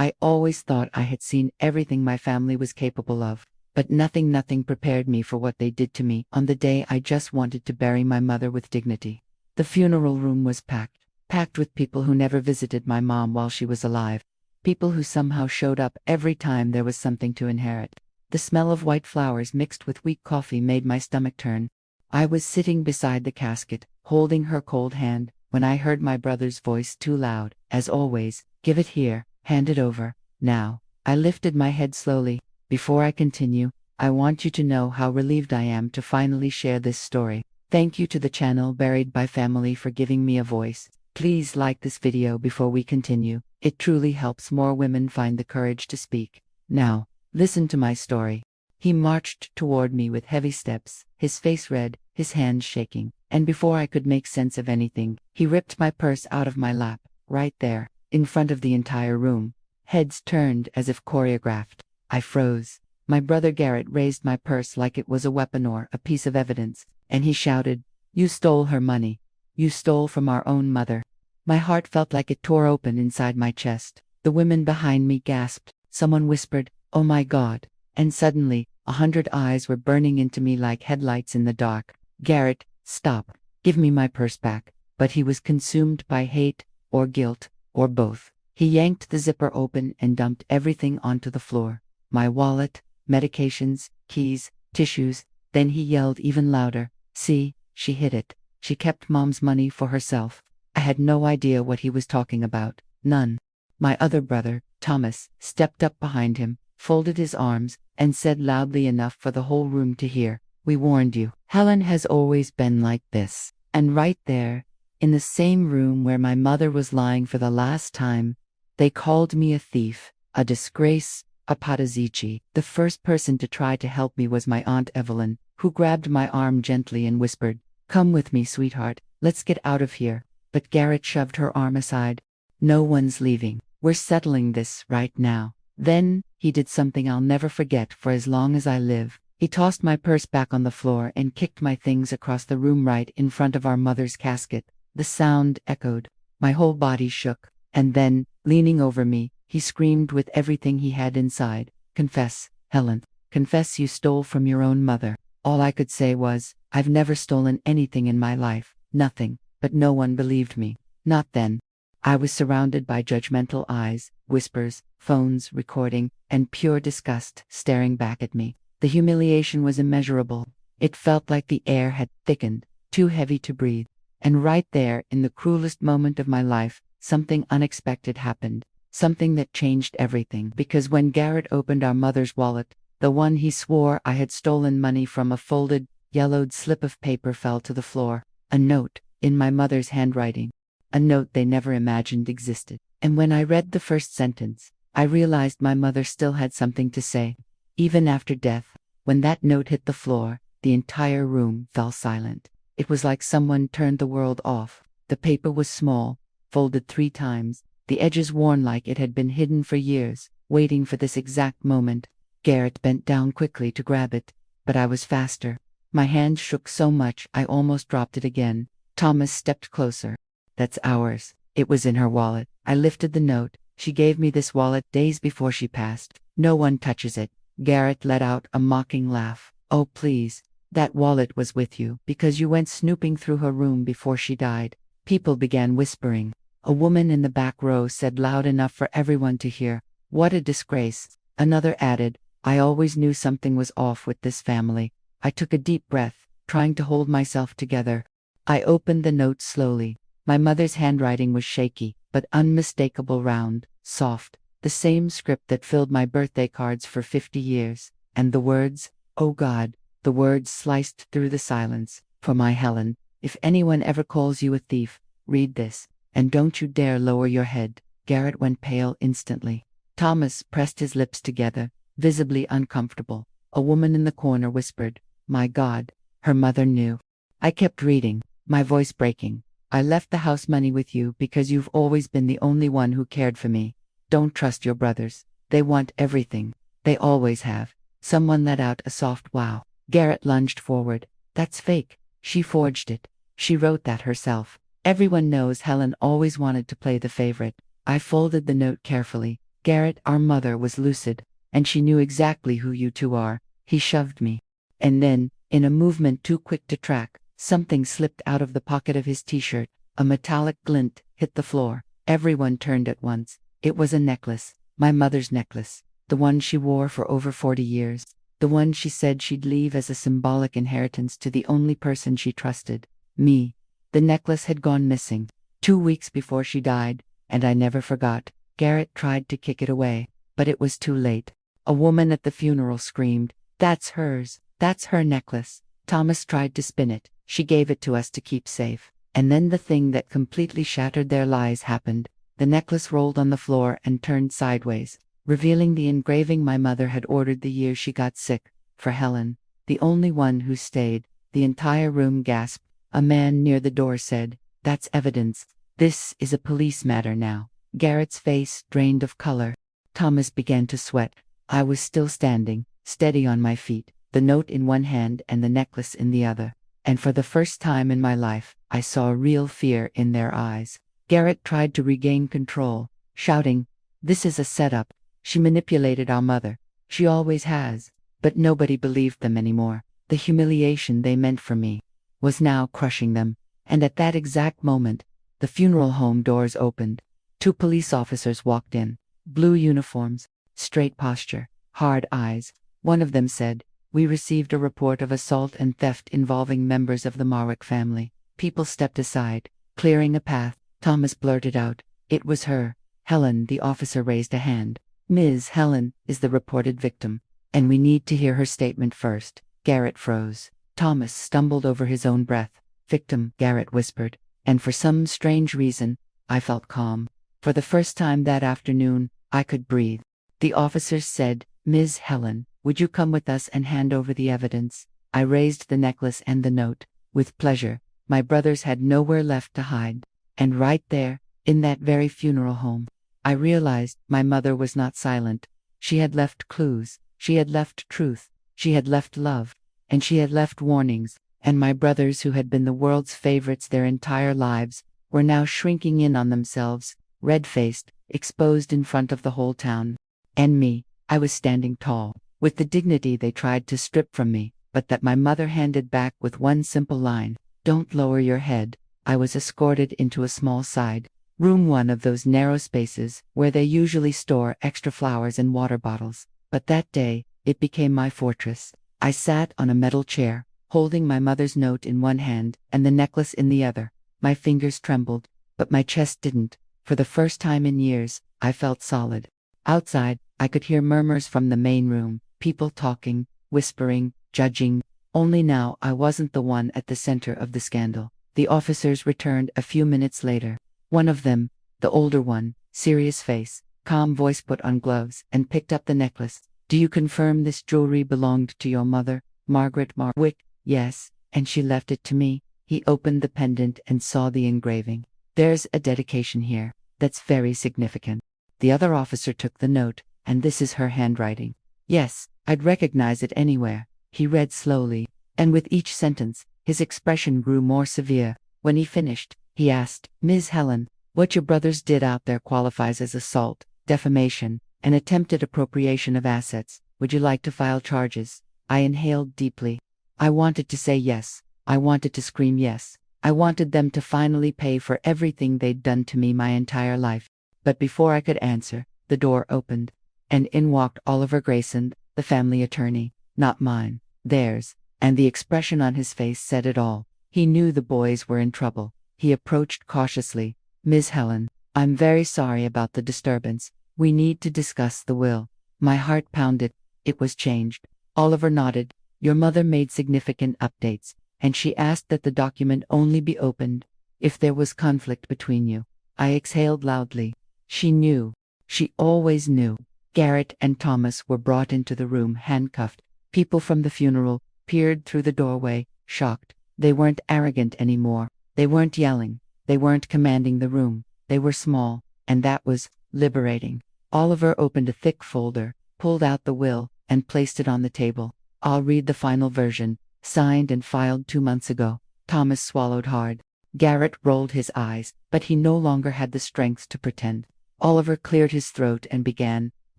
I always thought I had seen everything my family was capable of, but nothing prepared me for what they did to me on the day I just wanted to bury my mother with dignity. The funeral room was packed with people who never visited my mom while she was alive, people who somehow showed up every time there was something to inherit. The smell of white flowers mixed with weak coffee made my stomach turn. I was sitting beside the casket, holding her cold hand, when I heard my brother's voice too loud, as always. "Give it here, hand it over, now." I lifted my head slowly. "Before I continue, I want you to know how relieved I am to finally share this story. Thank you to the channel Buried by Family for giving me a voice. Please like this video before we continue. It truly helps more women find the courage to speak. Now, listen to my story." He marched toward me with heavy steps, his face red, his hands shaking, and before I could make sense of anything, he ripped my purse out of my lap, right there, in front of the entire room. Heads turned as if choreographed. I froze. My brother Garrett raised my purse like it was a weapon or a piece of evidence, and he shouted, "You stole her money. You stole from our own mother." My heart felt like it tore open inside my chest. The women behind me gasped. Someone whispered, "Oh my God." And suddenly, 100 eyes were burning into me like headlights in the dark. "Garrett, stop. Give me my purse back." But he was consumed by hate, or guilt, or both. He yanked the zipper open and dumped everything onto the floor. My wallet, medications, keys, tissues. Then he yelled even louder, "See, she hid it. She kept Mom's money for herself." I had no idea what he was talking about. None. My other brother, Thomas, stepped up behind him, folded his arms, and said loudly enough for the whole room to hear, "We warned you. Helen has always been like this." And right there, in the same room where my mother was lying for the last time, they called me a thief, a disgrace, a patazici. The first person to try to help me was my Aunt Evelyn, who grabbed my arm gently and whispered, "Come with me, sweetheart. Let's get out of here." But Garrett shoved her arm aside. "No one's leaving. We're settling this right now." Then, he did something I'll never forget for as long as I live. He tossed my purse back on the floor and kicked my things across the room right in front of our mother's casket. The sound echoed. My whole body shook. And then, leaning over me, he screamed with everything he had inside, "Confess, Helen. Confess you stole from your own mother." All I could say was, "I've never stolen anything in my life. Nothing." But no one believed me. Not then. I was surrounded by judgmental eyes, whispers, phones recording, and pure disgust staring back at me. The humiliation was immeasurable. It felt like the air had thickened, too heavy to breathe. And right there, in the cruelest moment of my life, something unexpected happened. Something that changed everything. Because when Garrett opened our mother's wallet, the one he swore I had stolen money from, a folded, yellowed slip of paper fell to the floor. A note, in my mother's handwriting. A note they never imagined existed. And when I read the first sentence, I realized my mother still had something to say. Even after death, when that note hit the floor, the entire room fell silent. It was like someone turned the world off. The paper was small, folded 3 times, the edges worn like it had been hidden for years, waiting for this exact moment. Garrett bent down quickly to grab it, but I was faster. My hand shook so much I almost dropped it again. Thomas stepped closer. "That's ours." It was in her wallet. I lifted the note. "She gave me this wallet days before she passed. No one touches it." Garrett let out a mocking laugh. "Oh please. That wallet was with you because you went snooping through her room before she died." People began whispering. A woman in the back row said loud enough for everyone to hear, "What a disgrace." Another added, "I always knew something was off with this family." I took a deep breath, trying to hold myself together. I opened the note slowly. My mother's handwriting was shaky, but unmistakable, round, soft, the same script that filled my birthday cards for 50 years. And the words, oh God, the words sliced through the silence. "For my Helen, if anyone ever calls you a thief, read this, and don't you dare lower your head." Garrett went pale instantly. Thomas pressed his lips together, visibly uncomfortable. A woman in the corner whispered, "My God, her mother knew." I kept reading, my voice breaking. "I left the house money with you because you've always been the only one who cared for me. Don't trust your brothers. They want everything. They always have." Someone let out a soft wow. Garrett lunged forward. "That's fake. She forged it. She wrote that herself. Everyone knows Helen always wanted to play the favorite." I folded the note carefully, Garrett, our mother was lucid, and she knew exactly who you two are. He shoved me. And then, in a movement too quick to track, something slipped out of the pocket of his t-shirt. A metallic glint hit the floor. Everyone turned at once. It was a necklace. My mother's necklace. The one she wore for over 40 years. The one she said she'd leave as a symbolic inheritance to the only person she trusted. Me. The necklace had gone missing 2 weeks before she died, and I never forgot. Garrett tried to kick it away, but it was too late. A woman at the funeral screamed, "That's hers. That's her necklace." Thomas tried to spin it. She gave it to us to keep safe. And then the thing that completely shattered their lies happened. The necklace rolled on the floor and turned sideways, revealing the engraving my mother had ordered the year she got sick, for Helen, the only one who stayed. The entire room gasped. A man near the door said, "That's evidence. This is a police matter now." Garrett's face drained of color. Thomas began to sweat. I was still standing, steady on my feet, the note in one hand and the necklace in the other. And for the first time in my life, I saw real fear in their eyes. Garrett tried to regain control, shouting, "This is a setup. She manipulated our mother. She always has." But nobody believed them anymore. The humiliation they meant for me was now crushing them. And at that exact moment, the funeral home doors opened. 2 police officers walked in. Blue uniforms, straight posture, hard eyes. One of them said, "We received a report of assault and theft involving members of the Marwick family." People stepped aside, clearing a path. Thomas blurted out, "It was her. Helen." The officer raised a hand. "Ms. Helen is the reported victim, and we need to hear her statement first." Garrett froze. Thomas stumbled over his own breath. "Victim," Garrett whispered, and for some strange reason, I felt calm. For the first time that afternoon, I could breathe. The officers said, "Ms. Helen, would you come with us and hand over the evidence?" I raised the necklace and the note. With pleasure. My brothers had nowhere left to hide. And right there, in that very funeral home, I realized my mother was not silent. She had left clues. She had left truth. She had left love. And she had left warnings. And my brothers, who had been the world's favorites their entire lives, were now shrinking in on themselves, red-faced, exposed in front of the whole town. And me, I was standing tall, with the dignity they tried to strip from me, but that my mother handed back with one simple line, "Don't lower your head." I was escorted into a small side room, one of those narrow spaces where they usually store extra flowers and water bottles. But that day, it became my fortress. I sat on a metal chair, holding my mother's note in one hand and the necklace in the other. My fingers trembled, but my chest didn't. For the first time in years, I felt solid. Outside, I could hear murmurs from the main room, people talking, whispering, judging. Only now I wasn't the one at the center of the scandal. The officers returned a few minutes later. One of them, the older one, serious face, calm voice, put on gloves and picked up the necklace. "Do you confirm this jewelry belonged to your mother, Margaret Marwick?" "Yes, and she left it to me." He opened the pendant and saw the engraving. "There's a dedication here. That's very significant." The other officer took the note, "And this is her handwriting." "Yes, I'd recognize it anywhere." He read slowly, and with each sentence, his expression grew more severe. When he finished, he asked, "Ms. Helen, what your brothers did out there qualifies as assault, defamation, and attempted appropriation of assets. Would you like to file charges?" I inhaled deeply. I wanted to say yes. I wanted to scream yes. I wanted them to finally pay for everything they'd done to me my entire life. But before I could answer, the door opened, and in walked Oliver Grayson, the family attorney. Not mine, theirs, and the expression on his face said it all. He knew the boys were in trouble. He approached cautiously. "Ms. Helen, I'm very sorry about the disturbance. We need to discuss the will." My heart pounded. It was changed. Oliver nodded. "Your mother made significant updates, and she asked that the document only be opened if there was conflict between you." I exhaled loudly. She knew. She always knew. Garrett and Thomas were brought into the room handcuffed. People from the funeral peered through the doorway, shocked. They weren't arrogant anymore. They weren't yelling. They weren't commanding the room. They were small, and that was liberating. Oliver opened a thick folder, pulled out the will, and placed it on the table. "I'll read the final version, signed and filed 2 months ago." Thomas swallowed hard. Garrett rolled his eyes, but he no longer had the strength to pretend. Oliver cleared his throat and began.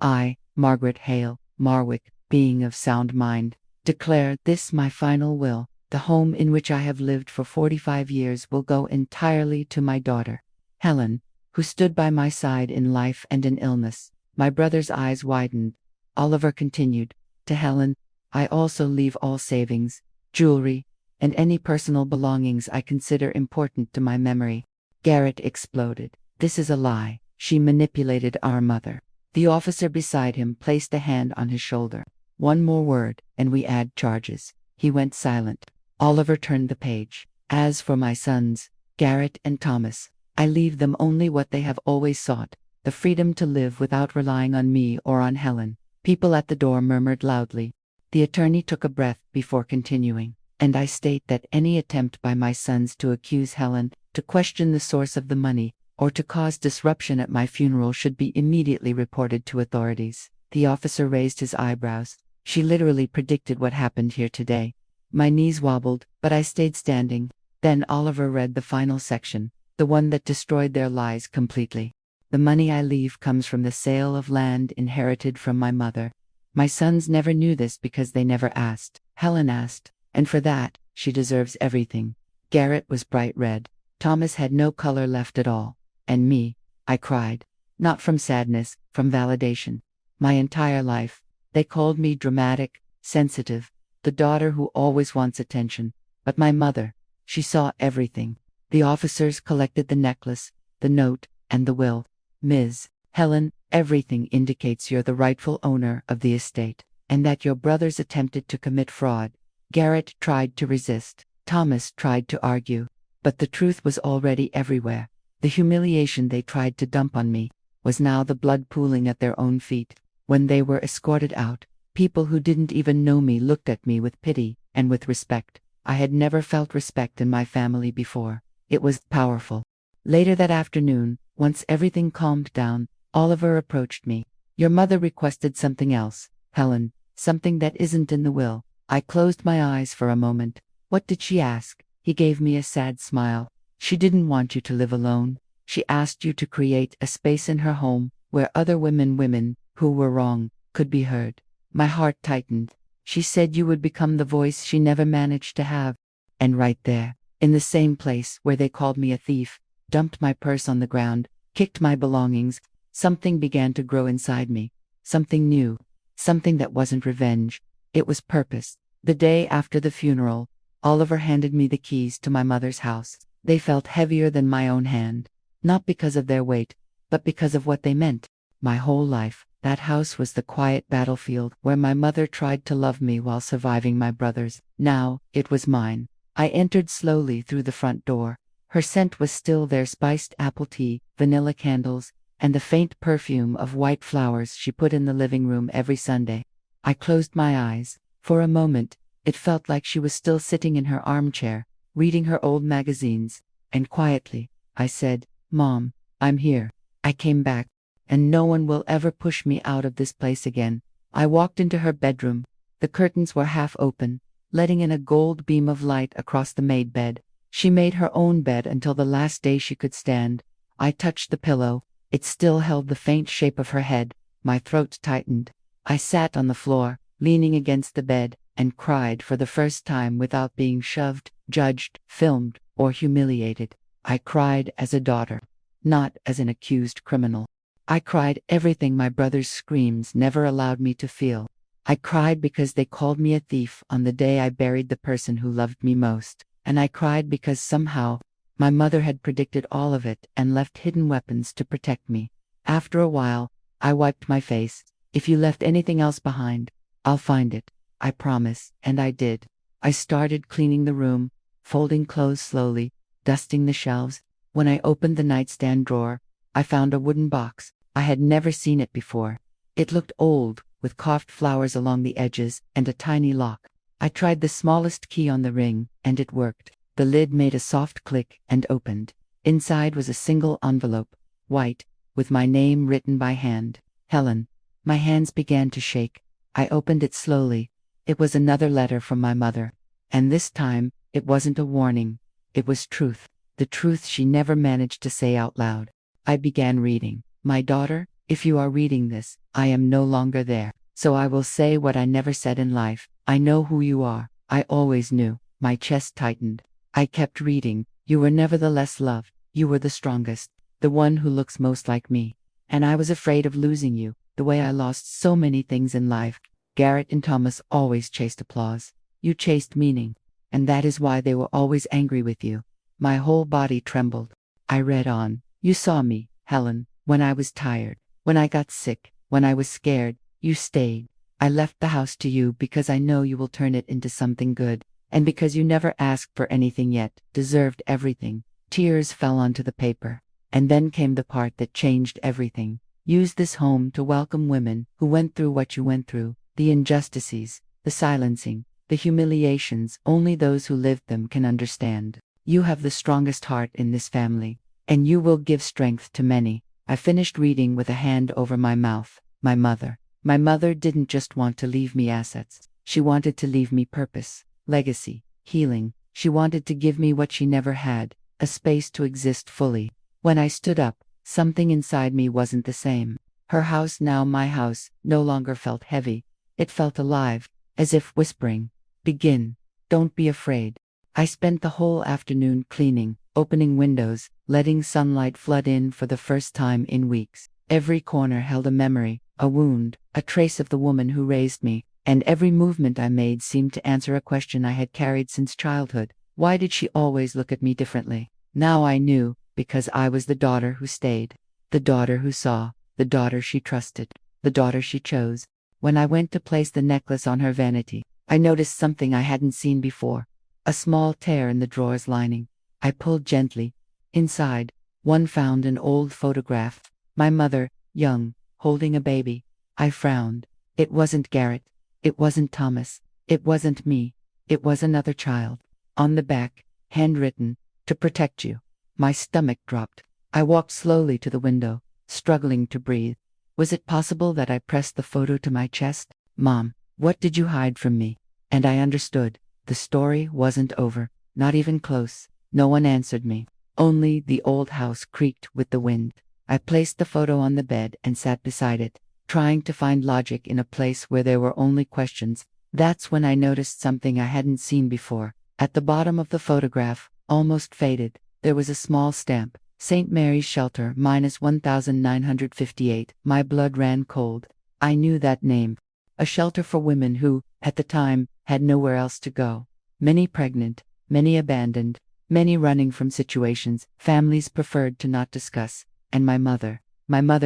I, Margaret Hale, Marwick, being of sound mind, declare this my final will. The home in which I have lived for 45 years will go entirely to my daughter, Helen, who stood by my side in life and in illness. My brother's eyes widened. Oliver continued, to Helen, I also leave all savings, jewelry, and any personal belongings I consider important to my memory. Garrett exploded. This is a lie. She manipulated our mother. The officer beside him placed a hand on his shoulder. One more word, and we add charges. He went silent. Oliver turned the page. As for my sons, Garrett and Thomas, I leave them only what they have always sought, the freedom to live without relying on me or on Helen. People at the door murmured loudly. The attorney took a breath before continuing. And I state that any attempt by my sons to accuse Helen, to question the source of the money, or to cause disruption at my funeral should be immediately reported to authorities. The officer raised his eyebrows. She literally predicted what happened here today. My knees wobbled, but I stayed standing. Then Oliver read the final section, the one that destroyed their lies completely. The money I leave comes from the sale of land inherited from my mother. My sons never knew this because they never asked. Helen asked, and for that, she deserves everything. Garrett was bright red. Thomas had no color left at all. And me, I cried. Not from sadness, from validation. My entire life, they called me dramatic, sensitive, the daughter who always wants attention. But my mother, she saw everything. The officers collected the necklace, the note, and the will. Ms. Helen, everything indicates you're the rightful owner of the estate, and that your brothers attempted to commit fraud. Garrett tried to resist. Thomas tried to argue. But the truth was already everywhere. The humiliation they tried to dump on me was now the blood pooling at their own feet. When they were escorted out, people who didn't even know me looked at me with pity and with respect. I had never felt respect in my family before. It was powerful. Later that afternoon, once everything calmed down, Oliver approached me. Your mother requested something else, Helen, something that isn't in the will. I closed my eyes for a moment. What did she ask? He gave me a sad smile. She didn't want you to live alone. She asked you to create a space in her home where other women who were wrong could be heard. My heart tightened. She said you would become the voice she never managed to have. And right there, in the same place where they called me a thief, dumped my purse on the ground, kicked my belongings, something began to grow inside me. Something new. Something that wasn't revenge. It was purpose. The day after the funeral, Oliver handed me the keys to my mother's house. They felt heavier than my own hand. Not because of their weight, but because of what they meant. My whole life, that house was the quiet battlefield where my mother tried to love me while surviving my brothers. Now, it was mine. I entered slowly through the front door. Her scent was still there, spiced apple tea, vanilla candles, and the faint perfume of white flowers she put in the living room every Sunday. I closed my eyes. For a moment, it felt like she was still sitting in her armchair, reading her old magazines, and quietly, I said, Mom, I'm here. I came back, and no one will ever push me out of this place again. I walked into her bedroom. The curtains were half open, letting in a gold beam of light across the made bed. She made her own bed until the last day she could stand. I touched the pillow. It still held the faint shape of her head. My throat tightened. I sat on the floor, leaning against the bed, and cried for the first time without being shoved, judged, filmed, or humiliated. I cried as a daughter, not as an accused criminal. I cried everything my brother's screams never allowed me to feel. I cried because they called me a thief on the day I buried the person who loved me most. And I cried because somehow, my mother had predicted all of it and left hidden weapons to protect me. After a while, I wiped my face. If you left anything else behind, I'll find it. I promise, and I did. I started cleaning the room, folding clothes slowly, dusting the shelves. When I opened the nightstand drawer, I found a wooden box. I had never seen it before. It looked old, with carved flowers along the edges and a tiny lock. I tried the smallest key on the ring, and it worked. The lid made a soft click and opened. Inside was a single envelope, white, with my name written by hand. Helen. My hands began to shake. I opened it slowly. It was another letter from my mother. And this time, it wasn't a warning. It was truth. The truth she never managed to say out loud. I began reading. My daughter, if you are reading this, I am no longer there. So I will say what I never said in life. I know who you are. I always knew. My chest tightened. I kept reading. You were nevertheless loved. You were the strongest. The one who looks most like me. And I was afraid of losing you, the way I lost so many things in life. Garrett and Thomas always chased applause. You chased meaning. And that is why they were always angry with you. My whole body trembled. I read on. You saw me, Helen, when I was tired, when I got sick, when I was scared. You stayed. I left the house to you because I know you will turn it into something good, and because you never asked for anything yet, deserved everything. Tears fell onto the paper. And then came the part that changed everything. Use this home to welcome women who went through what you went through, the injustices, the silencing, the humiliations only those who lived them can understand. You have the strongest heart in this family, and you will give strength to many. I finished reading with a hand over my mouth. My mother. My mother didn't just want to leave me assets. She wanted to leave me purpose, legacy, healing. She wanted to give me what she never had, a space to exist fully. When I stood up, something inside me wasn't the same. Her house, now my house, no longer felt heavy. It felt alive, as if whispering, begin, don't be afraid. I spent the whole afternoon cleaning, opening windows, letting sunlight flood in for the first time in weeks. Every corner held a memory, a wound, a trace of the woman who raised me, and every movement I made seemed to answer a question I had carried since childhood. Why did she always look at me differently? Now I knew, because I was the daughter who stayed, the daughter who saw, the daughter she trusted, the daughter she chose. When I went to place the necklace on her vanity, I noticed something I hadn't seen before, a small tear in the drawer's lining. I pulled gently. Inside, one found an old photograph, my mother, young, holding a baby. I frowned. It wasn't Garrett. It wasn't Thomas. It wasn't me. It was another child. On the back, handwritten, to protect you. My stomach dropped. I walked slowly to the window, struggling to breathe. Was it possible that I pressed the photo to my chest? Mom, what did you hide from me? And I understood. The story wasn't over. Not even close. No one answered me. Only the old house creaked with the wind. I placed the photo on the bed and sat beside it, trying to find logic in a place where there were only questions. That's when I noticed something I hadn't seen before. At the bottom of the photograph, almost faded, there was a small stamp, St. Mary's Shelter, -1958. My blood ran cold. I knew that name. A shelter for women who, at the time, had nowhere else to go. Many pregnant, many abandoned, many running from situations families preferred to not discuss. And my mother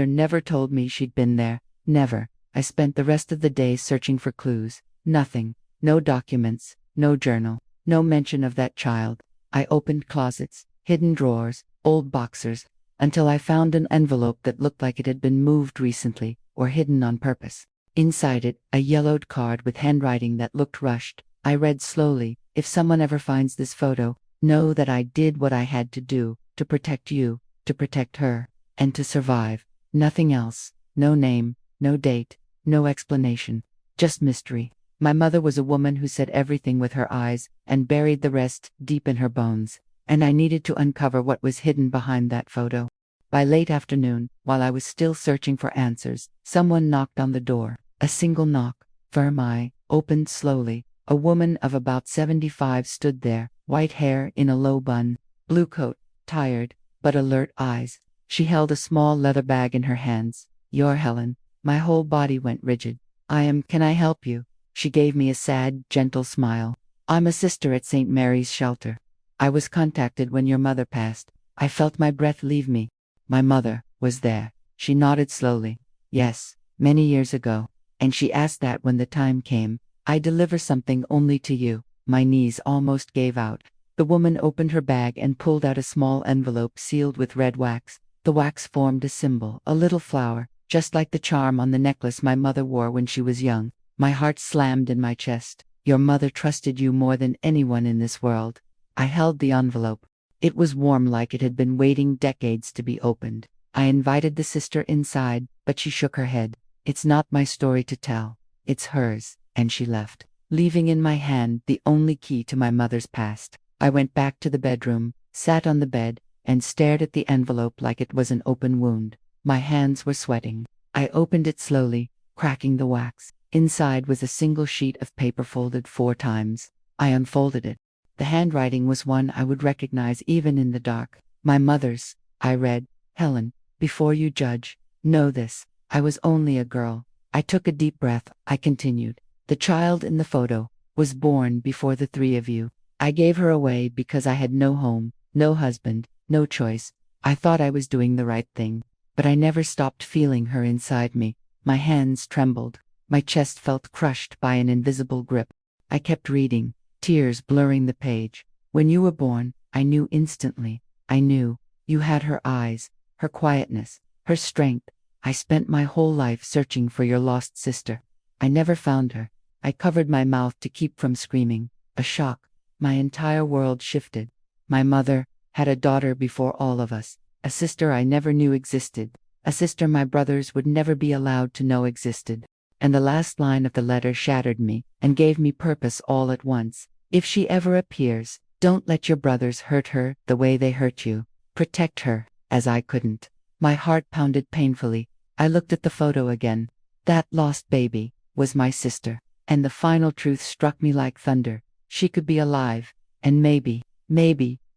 never told me she'd been there. Never. I spent the rest of the day searching for clues. Nothing. No documents. No journal. No mention of that child. I opened closets, hidden drawers, old boxers, until I found an envelope that looked like it had been moved recently, or hidden on purpose. Inside it, a yellowed card with handwriting that looked rushed. I read slowly, if someone ever finds this photo, know that I did what I had to do, to protect you, to protect her, and to survive. Nothing else. No name, no date, no explanation. Just mystery. My mother was a woman who said everything with her eyes, and buried the rest deep in her bones. And I needed to uncover what was hidden behind that photo. By late afternoon, while I was still searching for answers, someone knocked on the door. A single knock, firm eye, opened slowly. A woman of about 75 stood there, white hair in a low bun, blue coat, tired, but alert eyes. She held a small leather bag in her hands. You're Helen. My whole body went rigid. Can I help you? She gave me a sad, gentle smile. I'm a sister at St. Mary's Shelter. I was contacted when your mother passed. I felt my breath leave me. My mother was there. She nodded slowly. Yes, many years ago. And she asked that when the time came, I deliver something only to you. My knees almost gave out. The woman opened her bag and pulled out a small envelope sealed with red wax. The wax formed a symbol, a little flower, just like the charm on the necklace my mother wore when she was young. My heart slammed in my chest. Your mother trusted you more than anyone in this world. I held the envelope. It was warm, like it had been waiting decades to be opened. I invited the sister inside, but she shook her head. It's not my story to tell. It's hers. And she left, leaving in my hand the only key to my mother's past. I went back to the bedroom, sat on the bed, and stared at the envelope like it was an open wound. My hands were sweating. I opened it slowly, cracking the wax. Inside was a single sheet of paper folded 4 times. I unfolded it. The handwriting was one I would recognize even in the dark. My mother's. I read, "Helen, before you judge, know this. I was only a girl." I took a deep breath. I continued. "The child in the photo was born before the 3 of you. I gave her away because I had no home, no husband, no choice. I thought I was doing the right thing. But I never stopped feeling her inside me. My hands trembled. My chest felt crushed by an invisible grip. I kept reading, tears blurring the page. When you were born, I knew instantly. I knew. You had her eyes, her quietness, her strength. I spent my whole life searching for your lost sister. I never found her. I covered my mouth to keep from screaming. A shock. My entire world shifted. My mother had a daughter before all of us, a sister I never knew existed, a sister my brothers would never be allowed to know existed. And the last line of the letter shattered me and gave me purpose all at once. If she ever appears, don't let your brothers hurt her the way they hurt you. Protect her, as I couldn't. My heart pounded painfully. I looked at the photo again. That lost baby was my sister. And the final truth struck me like thunder. She could be alive. And maybe,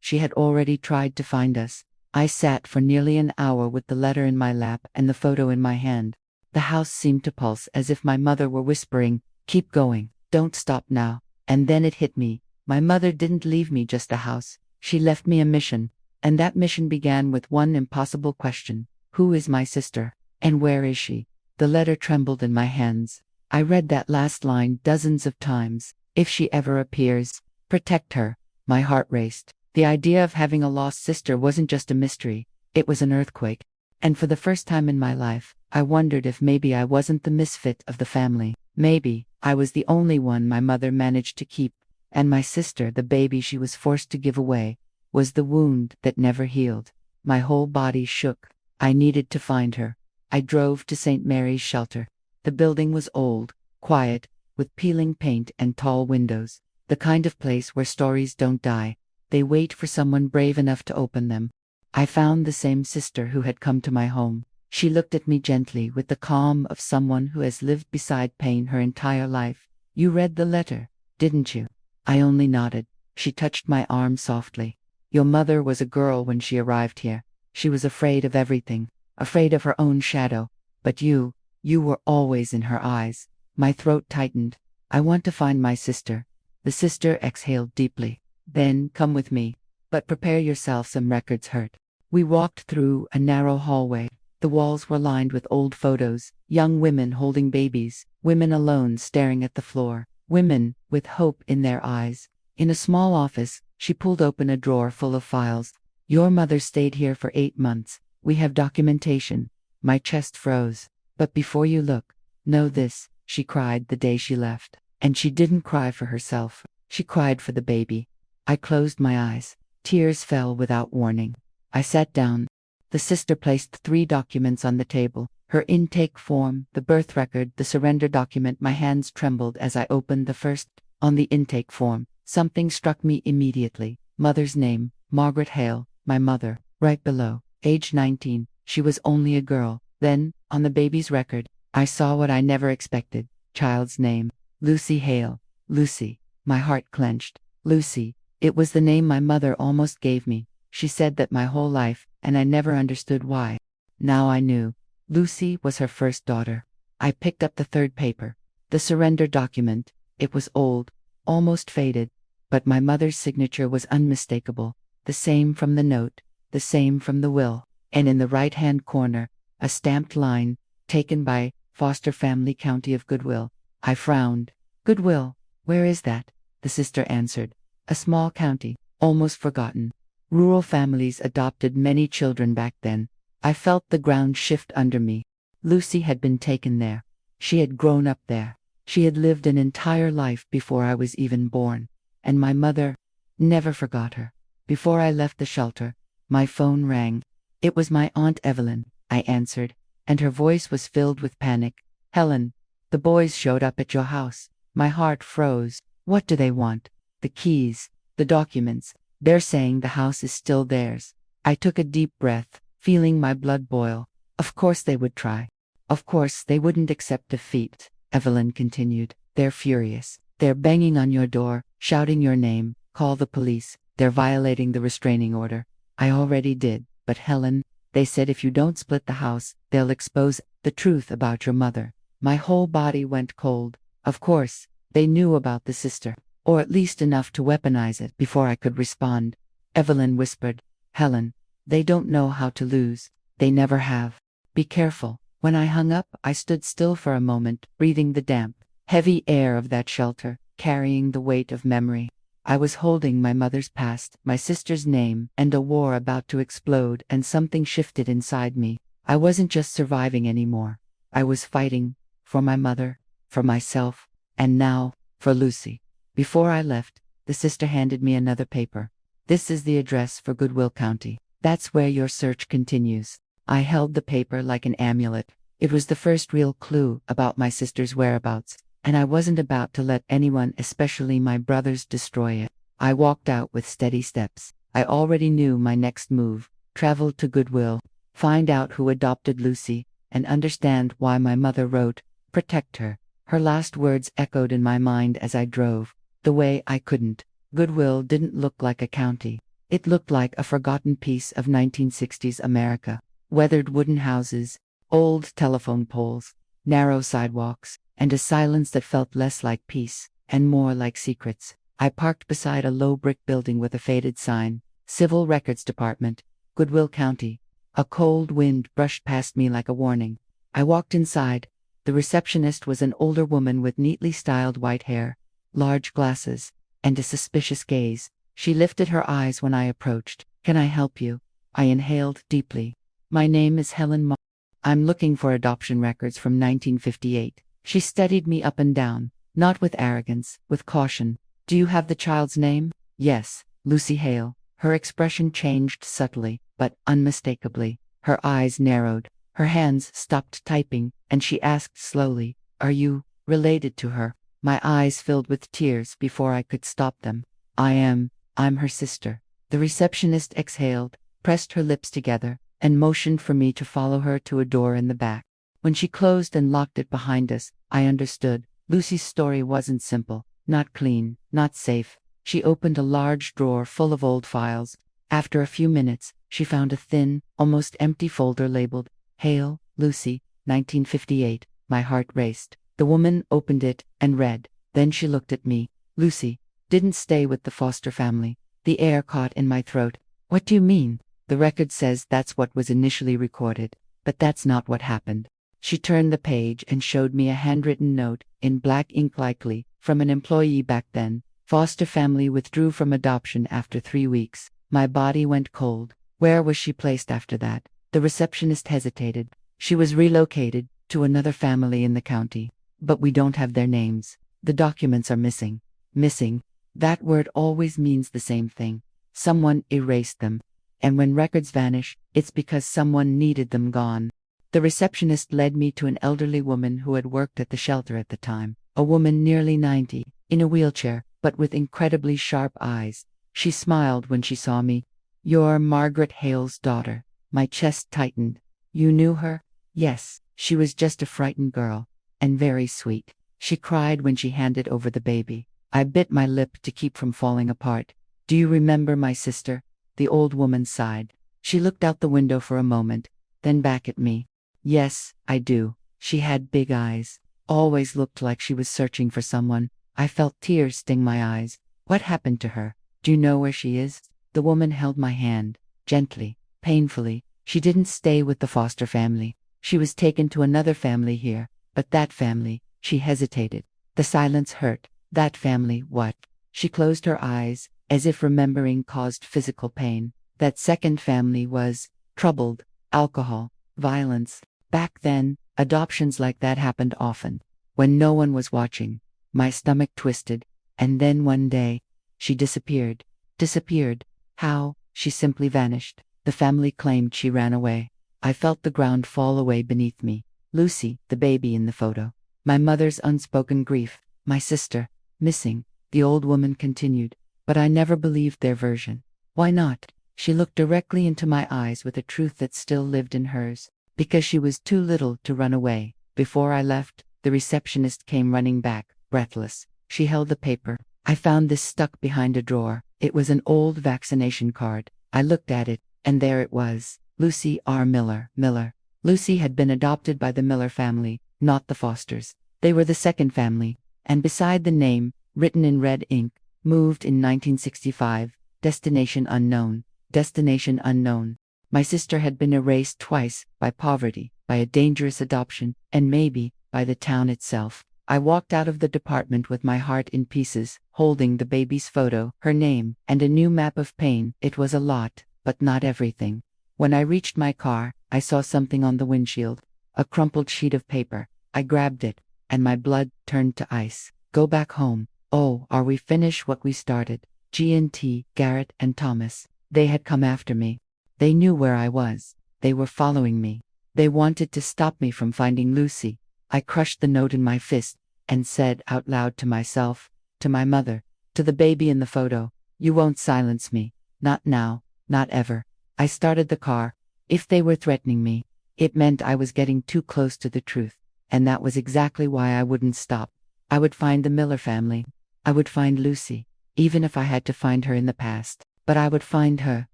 she had already tried to find us. I sat for nearly an hour with the letter in my lap and the photo in my hand. The house seemed to pulse as if my mother were whispering, "Keep going, don't stop now." And then it hit me. My mother didn't leave me just a house. She left me a mission. And that mission began with one impossible question. Who is my sister? And where is she? The letter trembled in my hands. I read that last line dozens of times. If she ever appears, protect her. My heart raced. The idea of having a lost sister wasn't just a mystery. It was an earthquake. And for the first time in my life, I wondered if maybe I wasn't the misfit of the family. Maybe I was the only one my mother managed to keep. And my sister, the baby she was forced to give away, was the wound that never healed. My whole body shook. I needed to find her. I drove to St. Mary's Shelter. The building was old, quiet, with peeling paint and tall windows. The kind of place where stories don't die. They wait for someone brave enough to open them. I found the same sister who had come to my home. She looked at me gently with the calm of someone who has lived beside pain her entire life. "You read the letter, didn't you?" I only nodded. She touched my arm softly. "Your mother was a girl when she arrived here. She was afraid of everything, afraid of her own shadow. But you were always in her eyes." My throat tightened. "I want to find my sister." The sister exhaled deeply. "Then come with me. But prepare yourself, some records hurt." We walked through a narrow hallway. The walls were lined with old photos, young women holding babies, women alone staring at the floor, women with hope in their eyes. In a small office, she pulled open a drawer full of files. "Your mother stayed here for 8 months. We have documentation." My chest froze. "But before you look, know this," she cried the day she left. And she didn't cry for herself. She cried for the baby. I closed my eyes. Tears fell without warning. I sat down. The sister placed 3 documents on the table. Her intake form, the birth record, the surrender document. My hands trembled as I opened the first. On the intake form, something struck me immediately. Mother's name, Margaret Hale, my mother. Right below, age 19. She was only a girl. Then, on the baby's record, I saw what I never expected. Child's name, Lucy Hale. Lucy. My heart clenched. Lucy. It was the name my mother almost gave me. She said that my whole life, and I never understood why. Now I knew. Lucy was her first daughter. I picked up the 3rd paper. The surrender document. It was old, almost faded, but my mother's signature was unmistakable. The same from the note, the same from the will. And in the right-hand corner, a stamped line, taken by Foster Family County of Goodwill. I frowned. "Goodwill, where is that?" The sister answered. "A small county, almost forgotten. Rural families adopted many children back then." I felt the ground shift under me. Lucy had been taken there. She had grown up there. She had lived an entire life before I was even born. And my mother never forgot her. Before I left the shelter, my phone rang. It was my Aunt Evelyn. I answered, and her voice was filled with panic. "Helen, the boys showed up at your house." My heart froze. "What do they want?" "The keys, the documents. They're saying the house is still theirs." I took a deep breath, feeling my blood boil. Of course they would try. Of course they wouldn't accept defeat, Evelyn continued. They're furious. They're banging on your door, shouting your name, call the police. They're violating the restraining order. I already did, but Helen, they said if you don't split the house, they'll expose the truth about your mother. My whole body went cold. Of course, they knew about the sister, or at least enough to weaponize it before I could respond. Evelyn whispered, Helen, they don't know how to lose. They never have. Be careful. When I hung up, I stood still for a moment, breathing the damp, heavy air of that shelter, carrying the weight of memory. I was holding my mother's past, my sister's name, and a war about to explode, and something shifted inside me. I wasn't just surviving anymore. I was fighting for my mother, for myself, and now, for Lucy. Before I left, the sister handed me another paper. This is the address for Goodwill County. That's where your search continues. I held the paper like an amulet. It was the first real clue about my sister's whereabouts, and I wasn't about to let anyone, especially my brothers, destroy it. I walked out with steady steps. I already knew my next move: travel to Goodwill, find out who adopted Lucy, and understand why my mother wrote, "Protect her." Her last words echoed in my mind as I drove. The way I couldn't. Goodwill didn't look like a county. It looked like a forgotten piece of 1960s America. Weathered wooden houses, old telephone poles, narrow sidewalks, and a silence that felt less like peace and more like secrets. I parked beside a low brick building with a faded sign, Civil Records Department, Goodwill County. A cold wind brushed past me like a warning. I walked inside. The receptionist was an older woman with neatly styled white hair, large glasses, and a suspicious gaze. She lifted her eyes when I approached. "Can I help you?" I inhaled deeply. "My name is Helen Ma. I'm looking for adoption records from 1958. She studied me up and down, not with arrogance, with caution. "Do you have the child's name?" "Yes, Lucy Hale." Her expression changed subtly, but unmistakably. Her eyes narrowed. Her hands stopped typing, and she asked slowly, "Are you related to her?" My eyes filled with tears before I could stop them. I'm her sister." The receptionist exhaled, pressed her lips together, and motioned for me to follow her to a door in the back. When she closed and locked it behind us, I understood. Lucy's story wasn't simple, not clean, not safe. She opened a large drawer full of old files. After a few minutes, she found a thin, almost empty folder labeled, "Hale, Lucy, 1958. My heart raced. The woman opened it and read. Then she looked at me. "Lucy didn't stay with the foster family." The air caught in my throat. "What do you mean?" "The record says that's what was initially recorded, but that's not what happened." She turned the page and showed me a handwritten note, in black ink likely, from an employee back then. "Foster family withdrew from adoption after 3 weeks." My body went cold. Where was she placed after that? The receptionist hesitated. "She was relocated to another family in the county. But we don't have their names. The documents are missing." Missing. That word always means the same thing. Someone erased them. And when records vanish, it's because someone needed them gone. The receptionist led me to an elderly woman who had worked at the shelter at the time. A woman nearly 90, in a wheelchair, but with incredibly sharp eyes. She smiled when she saw me. "You're Margaret Hale's daughter." My chest tightened. "You knew her?" "Yes, she was just a frightened girl. And very sweet. She cried when she handed over the baby." I bit my lip to keep from falling apart. "Do you remember my sister?" The old woman sighed. She looked out the window for a moment, then back at me. "Yes, I do. She had big eyes. Always looked like she was searching for someone." I felt tears sting my eyes. "What happened to her? Do you know where she is?" The woman held my hand, gently, painfully. "She didn't stay with the foster family. She was taken to another family here. But that family," she hesitated. The silence hurt. "That family, what?" She closed her eyes, as if remembering caused physical pain. "That second family was troubled, alcohol, violence. Back then, adoptions like that happened often, when no one was watching." My stomach twisted, and then one day, she disappeared. Disappeared. How? She simply vanished. The family claimed she ran away. I felt the ground fall away beneath me. Lucy, the baby in the photo. My mother's unspoken grief. My sister. Missing. The old woman continued. "But I never believed their version." "Why not?" She looked directly into my eyes with a truth that still lived in hers. because she was too little to run away. Before I left, the receptionist came running back, breathless. She held the paper. I found this stuck behind a drawer. It was an old vaccination card. I looked at it, and there it was. Lucy R. Miller. Miller. Lucy had been adopted by the Miller family, not the Fosters. They were the second family. And beside the name, written in red ink, moved in 1965, destination unknown. Destination unknown. My sister had been erased twice, by poverty, by a dangerous adoption, and maybe, by the town itself. I walked out of the department with my heart in pieces, holding the baby's photo, her name, and a new map of pain. It was a lot, but not everything. When I reached my car, I saw something on the windshield. A crumpled sheet of paper. I grabbed it, and my blood turned to ice. Go back home. Oh, are we finished what we started? G&T, Garrett and Thomas. They had come after me. They knew where I was. They were following me. They wanted to stop me from finding Lucy. I crushed the note in my fist and said out loud to myself, to my mother, to the baby in the photo, "You won't silence me. Not now, not ever." I started the car. If they were threatening me, it meant I was getting too close to the truth, and that was exactly why I wouldn't stop. I would find the Miller family. I would find Lucy, even if I had to find her in the past. But I would find her,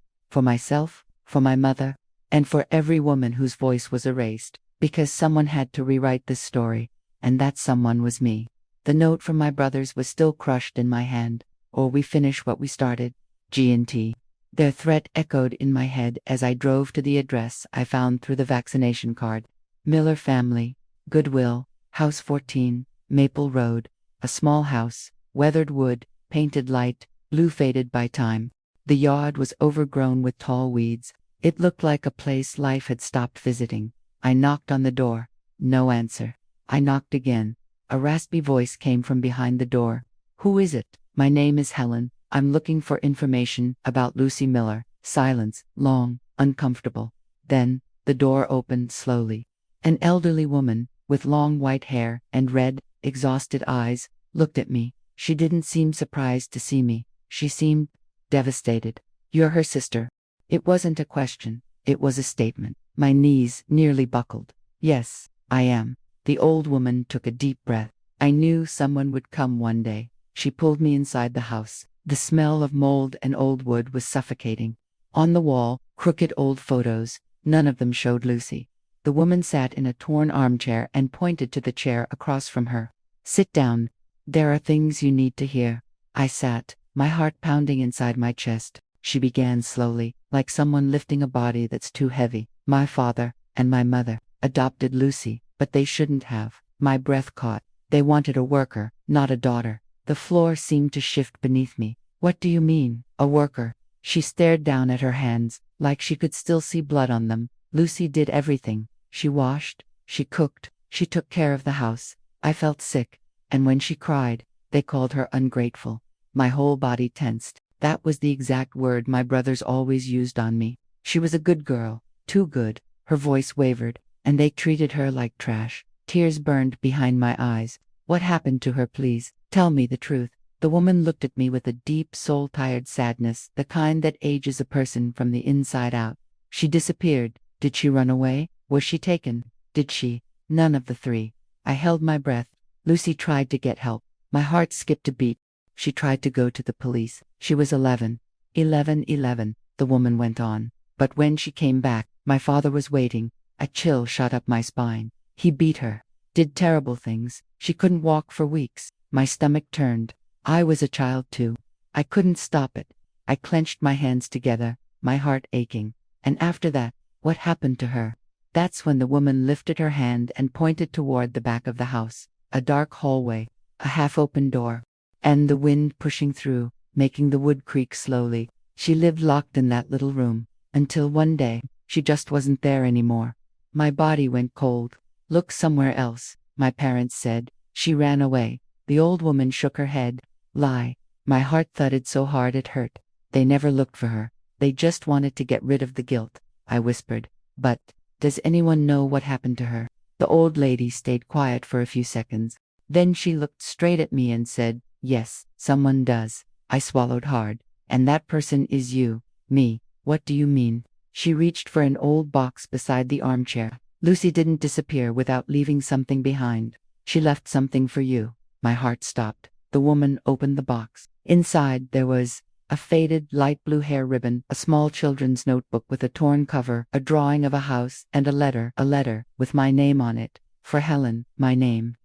for myself, for my mother, and for every woman whose voice was erased, because someone had to rewrite this story, and that someone was me. The note from my brothers was still crushed in my hand. Or we finish what we started. G&T. Their threat echoed in my head as I drove to the address I found through the vaccination card. Miller family, Goodwill, House 14, Maple Road, a small house, weathered wood, painted light, blue faded by time. The yard was overgrown with tall weeds. It looked like a place life had stopped visiting. I knocked on the door. No answer. I knocked again. A raspy voice came from behind the door. "Who is it?" "My name is Helen. I'm looking for information about Lucy Miller." Silence, long, uncomfortable. Then, the door opened slowly. An elderly woman, with long white hair and red, exhausted eyes, looked at me. She didn't seem surprised to see me. She seemed devastated. "You're her sister." It wasn't a question. It was a statement. My knees nearly buckled. "Yes, I am." The old woman took a deep breath. I knew someone would come one day. She pulled me inside the house. The smell of mold and old wood was suffocating. On the wall, crooked old photos. None of them showed Lucy. The woman sat in a torn armchair and pointed to the chair across from her. "Sit down. There are things you need to hear." I sat, my heart pounding inside my chest. She began slowly, like someone lifting a body that's too heavy. "My father and my mother adopted Lucy, but they shouldn't have." My breath caught. "They wanted a worker, not a daughter." The floor seemed to shift beneath me. "What do you mean, a worker?" She stared down at her hands, like she could still see blood on them. "Lucy did everything. She washed, she cooked, she took care of the house." I felt sick, and when she cried, they called her ungrateful. My whole body tensed. That was the exact word my brothers always used on me. She was a good girl, too good. Her voice wavered, and they treated her like trash. Tears burned behind my eyes. "What happened to her, please? Tell me the truth." The woman looked at me with a deep, soul-tired sadness, the kind that ages a person from the inside out. "She disappeared." "Did she run away? Was she taken?" "Did she?" "None of the three." I held my breath. "Lucy tried to get help." My heart skipped a beat. "She tried to go to the police. She was 11. 11, the woman went on. "But when she came back, my father was waiting." A chill shot up my spine. "He beat her. Did terrible things. She couldn't walk for weeks." My stomach turned. I was a child too. I couldn't stop it. I clenched my hands together, my heart aching. "And after that, what happened to her?" That's when the woman lifted her hand and pointed toward the back of the house. A dark hallway, a half-open door, and the wind pushing through, making the wood creak slowly. She lived locked in that little room, until one day, she just wasn't there anymore. My body went cold. "Look somewhere else," my parents said. "She ran away." The old woman shook her head. "Lie." My heart thudded so hard it hurt. "They never looked for her. They just wanted to get rid of the guilt," I whispered. "But, does anyone know what happened to her?" The old lady stayed quiet for a few seconds. Then she looked straight at me and said, "Yes, someone does." I swallowed hard. "And that person is you." "Me? What do you mean?" She reached for an old box beside the armchair. Lucy didn't disappear without leaving something behind. She left something for you. My heart stopped. The woman opened the box. Inside there was a faded light blue hair ribbon, a small children's notebook with a torn cover, a drawing of a house, and a letter with my name on it. For Helen, my name.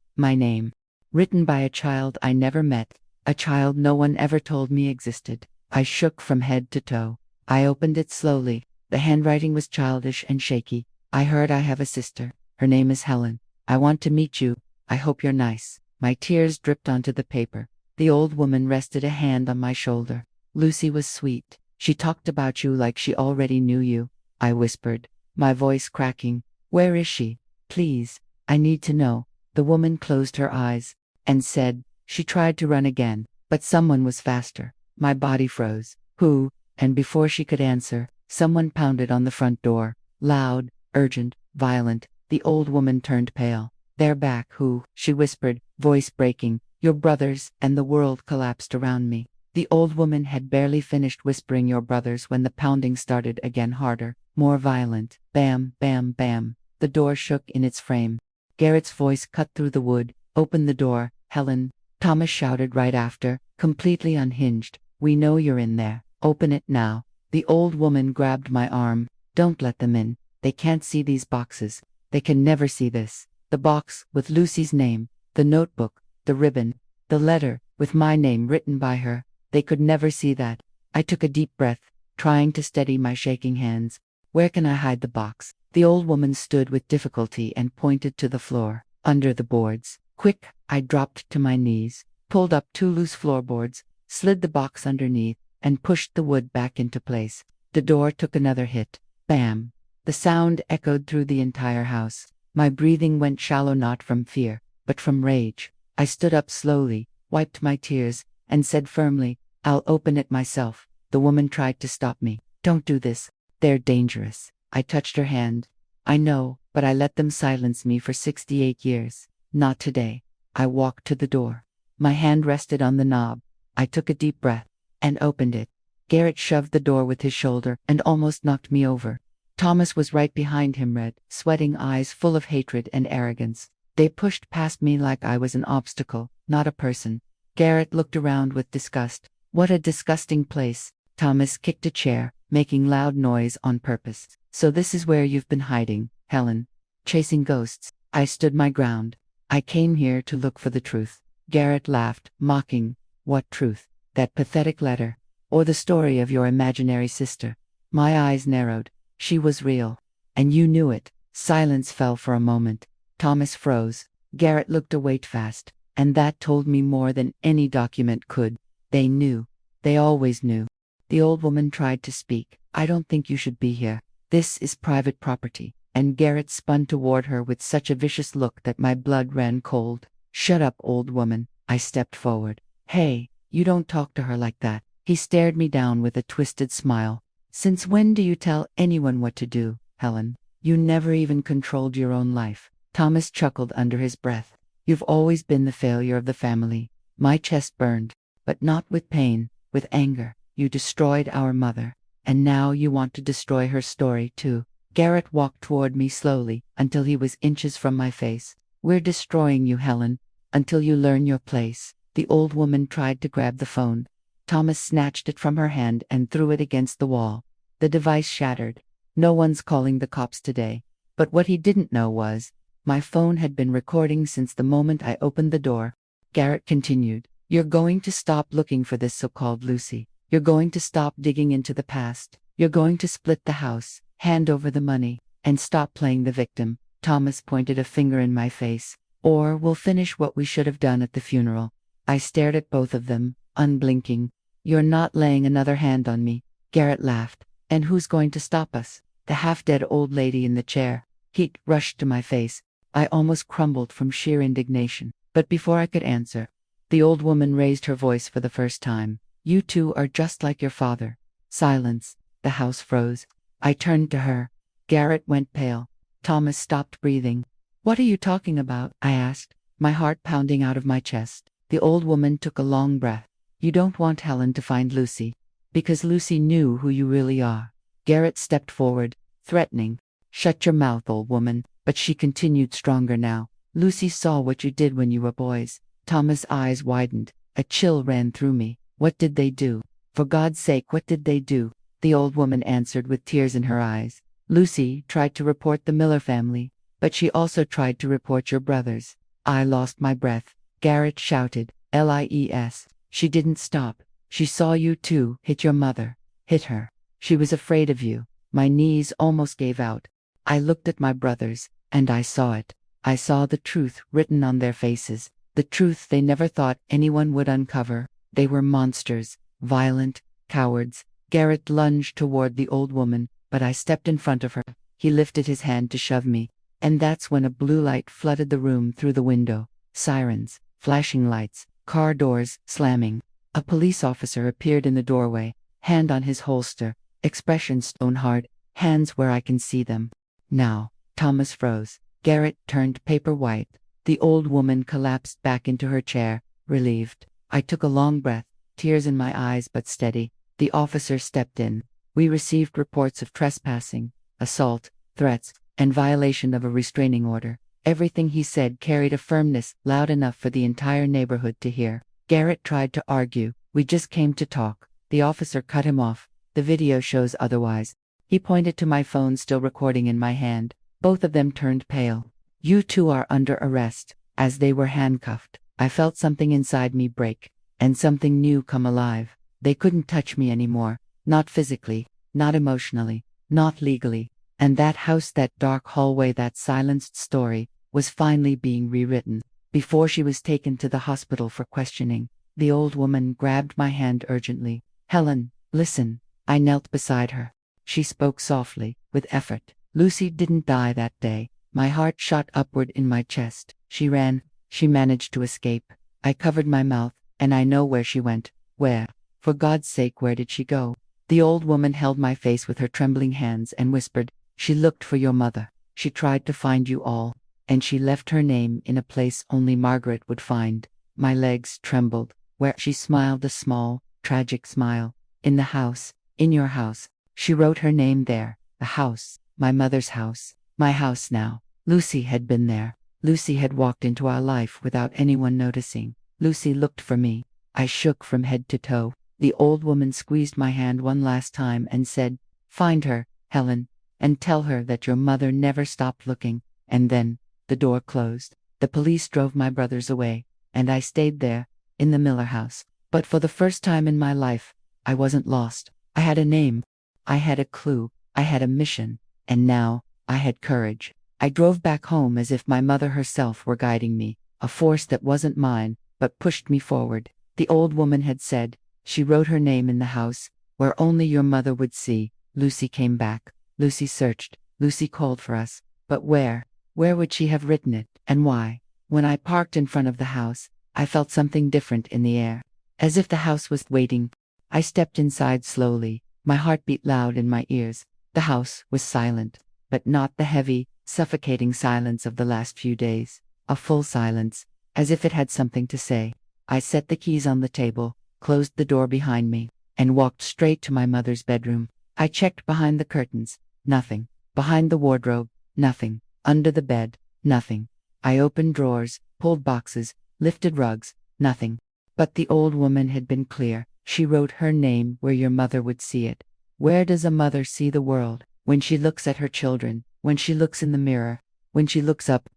Written by a child I never met, a child no one ever told me existed. I shook from head to toe. I opened it slowly. The handwriting was childish and shaky. I heard I have a sister. Her name is Helen. I want to meet you. I hope you're nice. My tears dripped onto the paper. The old woman rested a hand on my shoulder. Lucy was sweet. She talked about you like she already knew you. I whispered, my voice cracking. Where is she? Please, I need to know. The woman closed her eyes and said, she tried to run again, but someone was faster. My body froze. Who? And before she could answer, someone pounded on the front door. Loud, urgent, violent. The old woman turned pale. They're back. Who? She whispered, voice breaking. Your brothers. And the world collapsed around me. The old woman had barely finished whispering your brothers when the pounding started again, harder, more violent. Bam, bam, bam. The door shook in its frame. Garrett's voice cut through the wood. Open the door, Helen. Thomas shouted right after, completely unhinged. We know you're in there. Open it now. The old woman grabbed my arm. Don't let them in. They can't see these boxes. They can never see this. The box with Lucy's name, the notebook, the ribbon, the letter with my name written by her. They could never see that. I took a deep breath, trying to steady my shaking hands. Where can I hide the box? The old woman stood with difficulty and pointed to the floor, under the boards. Quick, I dropped to my knees, pulled up 2 loose floorboards, slid the box underneath, and pushed the wood back into place. The door took another hit. Bam! The sound echoed through the entire house. My breathing went shallow, not from fear, but from rage. I stood up slowly, wiped my tears, and said firmly, I'll open it myself. The woman tried to stop me. Don't do this. They're dangerous. I touched her hand. I know, but I let them silence me for 68 years. Not today. I walked to the door. My hand rested on the knob. I took a deep breath and opened it. Garrett shoved the door with his shoulder and almost knocked me over. Thomas was right behind him, red, sweating eyes full of hatred and arrogance. They pushed past me like I was an obstacle, not a person. Garrett looked around with disgust. What a disgusting place. Thomas kicked a chair, making loud noise on purpose. So this is where you've been hiding, Helen. Chasing ghosts. I stood my ground. I came here to look for the truth. Garrett laughed, mocking. What truth? That pathetic letter? Or the story of your imaginary sister? My eyes narrowed. She was real. And you knew it. Silence fell for a moment. Thomas froze. Garrett looked away fast. And that told me more than any document could. They knew. They always knew. The old woman tried to speak. I don't think you should be here. This is private property. And Garrett spun toward her with such a vicious look that my blood ran cold. Shut up, old woman. I stepped forward. Hey, you don't talk to her like that. He stared me down with a twisted smile. Since when do you tell anyone what to do, Helen? You never even controlled your own life. Thomas chuckled under his breath. You've always been the failure of the family. My chest burned, but not with pain, with anger. You destroyed our mother, and now you want to destroy her story too. Garrett walked toward me slowly, until he was inches from my face. We're destroying you, Helen, until you learn your place. The old woman tried to grab the phone. Thomas snatched it from her hand and threw it against the wall. The device shattered. No one's calling the cops today. But what he didn't know was, my phone had been recording since the moment I opened the door. Garrett continued, You're going to stop looking for this so-called Lucy. You're going to stop digging into the past. You're going to split the house, hand over the money, and stop playing the victim. Thomas pointed a finger in my face. Or we'll finish what we should have done at the funeral. I stared at both of them, unblinking. You're not laying another hand on me. Garrett laughed. And who's going to stop us? The half-dead old lady in the chair. Heat rushed to my face. I almost crumbled from sheer indignation. But before I could answer, the old woman raised her voice for the first time. You two are just like your father. Silence. The house froze. I turned to her. Garrett went pale. Thomas stopped breathing. What are you talking about? I asked, my heart pounding out of my chest. The old woman took a long breath. You don't want Helen to find Lucy. Because Lucy knew who you really are. Garrett stepped forward, threatening. "Shut your mouth, old woman." But she continued stronger now. "Lucy saw what you did when you were boys." Thomas' eyes widened. A chill ran through me. "What did they do? For God's sake, what did they do?" The old woman answered with tears in her eyes. "Lucy tried to report the Miller family, but she also tried to report your brothers." I lost my breath. Garrett shouted, "Lies. She didn't stop. She saw you too hit your mother. Hit her. She was afraid of you." My knees almost gave out. I looked at my brothers, and I saw it. I saw the truth written on their faces, the truth they never thought anyone would uncover. They were monsters, violent, cowards. Garrett lunged toward the old woman, but I stepped in front of her. He lifted his hand to shove me, and that's when a blue light flooded the room through the window. Sirens, flashing lights, car doors slamming. A police officer appeared in the doorway, hand on his holster, expression stone hard, hands where I can see them. Now, Thomas froze. Garrett turned paper white. The old woman collapsed back into her chair, relieved. I took a long breath, tears in my eyes but steady. The officer stepped in. "We received reports of trespassing, assault, threats, and violation of a restraining order." Everything he said carried a firmness loud enough for the entire neighborhood to hear. Garrett tried to argue. "We just came to talk." The officer cut him off. "The video shows otherwise." He pointed to my phone still recording in my hand. Both of them turned pale. "You two are under arrest." As they were handcuffed, I felt something inside me break, and something new come alive. They couldn't touch me anymore. Not physically, not emotionally, not legally. And that house, that dark hallway, that silenced story, was finally being rewritten. Before she was taken to the hospital for questioning, the old woman grabbed my hand urgently. "Helen, listen." I knelt beside her. She spoke softly, with effort. "Lucy didn't die that day." My heart shot upward in my chest. "She ran. She managed to escape." I covered my mouth, "And I know where she went." "Where? For God's sake, where did she go?" The old woman held my face with her trembling hands and whispered, "She looked for your mother. She tried to find you all. And she left her name in a place only Margaret would find." My legs trembled. "Where?" She smiled a small, tragic smile. "In the house. In your house. She wrote her name there. The house. My mother's house. My house now." Lucy had been there. Lucy had walked into our life without anyone noticing. Lucy looked for me. I shook from head to toe. The old woman squeezed my hand one last time and said, "Find her, Helen, and tell her that your mother never stopped looking." And then, the door closed. The police drove my brothers away, and I stayed there, in the Miller house. But for the first time in my life, I wasn't lost. I had a name. I had a clue. I had a mission. And now, I had courage. I drove back home as if my mother herself were guiding me, a force that wasn't mine, but pushed me forward. The old woman had said, "She wrote her name in the house, where only your mother would see." Lucy came back. Lucy searched. Lucy called for us. But where? Where would she have written it, and why? When I parked in front of the house, I felt something different in the air. As if the house was waiting. I stepped inside slowly. My heart beat loud in my ears. The house was silent, but not the heavy, suffocating silence of the last few days. A full silence, as if it had something to say. I set the keys on the table, closed the door behind me, and walked straight to my mother's bedroom. I checked behind the curtains. Nothing. Behind the wardrobe. Nothing. Under the bed. Nothing. I opened drawers, pulled boxes, lifted rugs. Nothing. But the old woman had been clear. She wrote her name where your mother would see it. Where does a mother see the world? When she looks at her children, when she looks in the mirror, when she looks up.